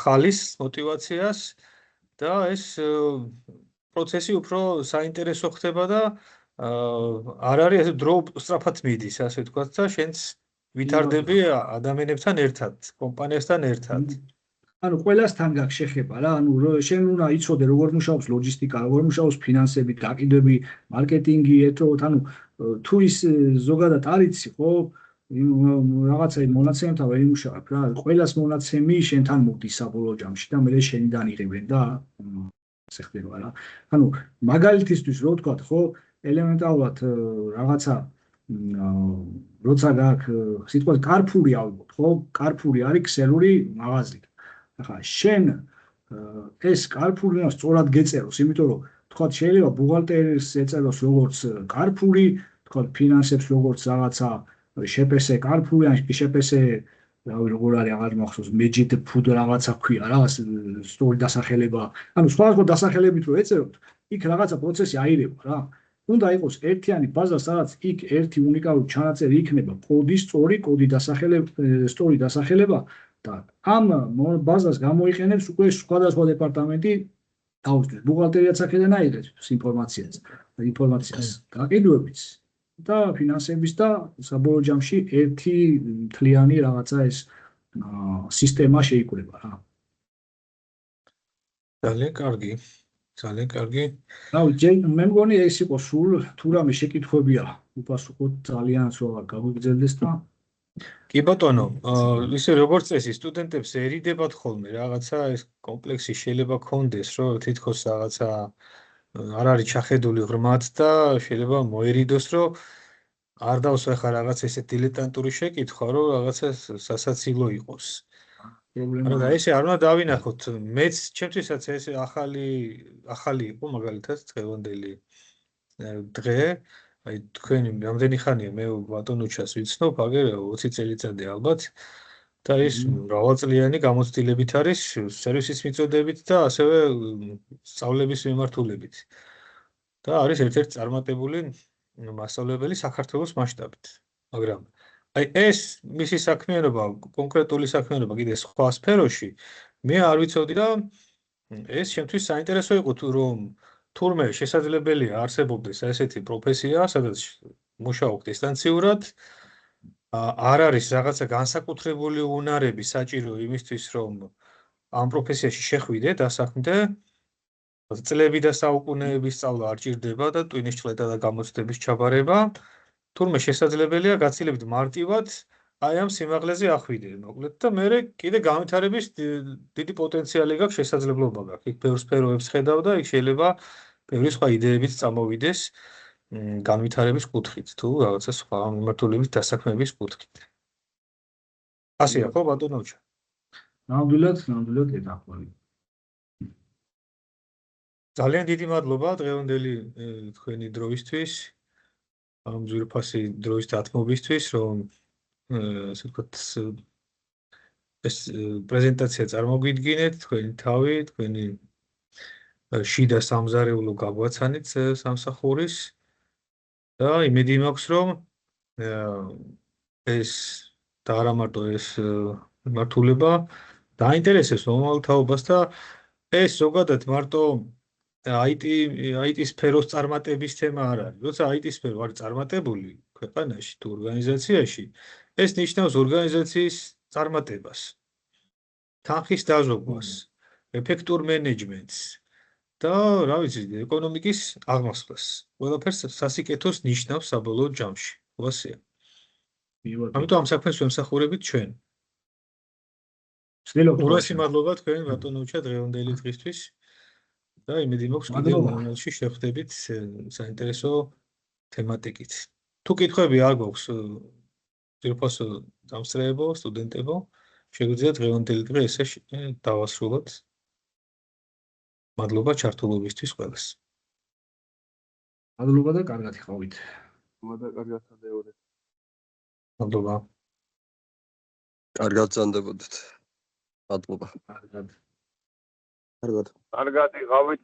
ხალის мотиваციას და ეს პროცესი უფრო საინტერესო ხდება და არ არის ასე დრო სწრაფად მიდის ასე ვთქვათ და შენც ვითარდები ადამიანებთან ერთად კომპანიასთან ერთად ანუ ყველასთან გაქვს შეხება რა ანუ შენ უნდა იცოდე როგორ მუშაობს ლოჯისტიკა როგორ მუშაობს ფინანსები გაყიდვები მარკეტინგი ერთად ანუ თუ ის ზოგადად არ იცი, ხო, რაღაცა მონაცემთან ვერ იმუშავებ რა, ყველას მონაცემი შენთან მოდის საბოლოო ჯამში და მე შენიდან იღებენ და ასე ხდება რა. ანუ მაგალითისთვის რო ვთქვა, ხო, ელემენტარულად რაღაცა როცა გაქვს სიტყვა კარფური ალბათ, ხო, კარფური არის ქსელური მაღაზია. ახლა შენ ეს კარფური უნდა სწორად გეწეროს, იმიტომ რომ თქვა შეიძლება ბუღალტერს ეწეროს როგორც კარფური, თქვა ფინანსებს როგორც რაღაცა შეპესე კარფური, ან შეპესე როგორ არის აღარ მახსოვს, მეჯიდ ფუდ რაღაცა ქვია რა, სწორი დასახელება. ანუ სხვადასხვა დასახელებით რო ეწეროთ, იქ რაღაცა პროცესი აირება რა. უნდა იყოს ერთიანი ბაზა, სადაც იქ ერთი უნიკალური ჩანაწერი იქნება, სწორი დასახელება და ამ ბაზას გამოიყენებს უკვე სხვადასხვა დეპარტამენტი დაუშვებს. ბუღალტერიაც აქედან აიღებს ინფორმაციას, გაყიდვებიც და ფინანსების და საბოლოო ჯამში ერთი მთლიანი რაღაცა ეს სისტემა შეიკრება რა. ძალიან კარგი. ძალიან კარგი. მე მგონი ეს იყო სულ თუ რამე შეკითხვებია უპასუხოთ ძალიან სხვა გაგვიგრძელდეს და კი ბატონო, ისე როგორც წესი სტუდენტებს ერიდებათ ხოლმე რაღაცა ეს კომპლექსი შეიძლება ქონდეს, რომ თითქოს რაღაცა არ არის ჩახედული ღრმად და შეიძლება მოერიდოს, რომ არ დავსვე ხარ რაღაც ესე დილეტანტური შეკითხვა, რომ რაღაცა სასაცილო იყოს. პრობლემა და ესე არ უნდა დავინახოთ. მეც ჩემთვისაც ეს ახალი იყო მაგალითად დღევანდელი დღე. აი თქვენი რამდენი ხანია მე ბატონუჩას ვიცნობ, აგერ 20 წელიწადი ალბათ და ის მრავალწლიანი გამოცდილებით არის სერვისის მიწოდებით და ასევე სწავლების მიმართულებით. და არის ერთ-ერთი წარმატებული მასწავლებელი საქართველოს მასშტაბით. მაგრამ აი ეს მისი საქმიანობა, კონკრეტული საქმიანობა კიდე სხვა სფეროში, მე არ ვიცოდი და ეს შემთხვევით საინტერესო იყო თუ რომ თურმე შესაძლებელია არსებობდეს ესეთი პროფესია, სადაც მუშაობ დისტანციურად, არ არის რაღაცა განსაკუთრებული უნარები საჭირო იმისთვის, რომ ამ პროფესიაში შეხვიდე, დასაქმდე, წლები და საუკუნეების სწავლა არ ჭირდება და ტვინის ჩლედა და გამოცდების ჩაბარება, თურმე შესაძლებელია გაცილებით მარტივად აი ამ სიმაღლეზე ახვიდე, მოკლედ და მე კიდე განვითარების დიდი პოტენციალი გაქვს, შესაძლებლობა გაქვს. იქ ბევრ სფეროებს ხედავ და იქ შეიძლება ბევრი სხვა იდეებიც წამოვიდეს განვითარების კუთხით, თუ რაღაცა სხვა მიმართულებით დასაქმების კუთხით. ასეა ხო ბატონოჩა? ნამდვილად ედახვალი. ძალიან დიდი მადლობა დღევანდელი თქვენი დროისთვის, ამ ძვირფასი დროის დათმობისთვის, რომ ასე ვთქვათ ეს პრეზენტაცია წარმოგვიდგინეთ, თქვენი თავი, თქვენი შიდა სამზარეულო გაგვაცანით სამსახურის და იმედი მაქვს, რომ ეს და არა მარტო ეს მიმართულება დაინტერესებს მომავალ თაობას და ეს ზოგადად მარტო IT სფეროს წარმატების თემა არ არის. როცა IT სფერო არის წარმატებული ქვეყანაში თუ ორგანიზაციაში, ეს ნიშნავს ორგანიზაციის წარმატებას, თანხის დაზოგვას, ეფექტურ მენეჯმენტს და რა ვიცი, ეკონომიკის აღმასვლას. ყველაფერს სასიკეთოს ნიშნავს საბოლოო ჯამში. ასეა. ამიტომ ამ საქმეს ვემსახურებით ჩვენ. უბრალოდ მადლობა თქვენ ბატონოჩა დღევანდელი დღისთვის. და იმედი მაქვს კიდევ მომავალში შევხვდებით საინტერესო თემატიკით. თუ კითხვები არ გვაქვს ძირფასო დამსწრეებო, სტუდენტებო, შეგვიძლია დღევანდელი დღე ესე დავასრულოთ. მადლობა ჩართულობისთვის ყველას. მადლობა და კარგად იყავით. მადლობა. კარგად ზანდებოდეთ. მადლობა. კარგად. კარგად. კარგად იყავით.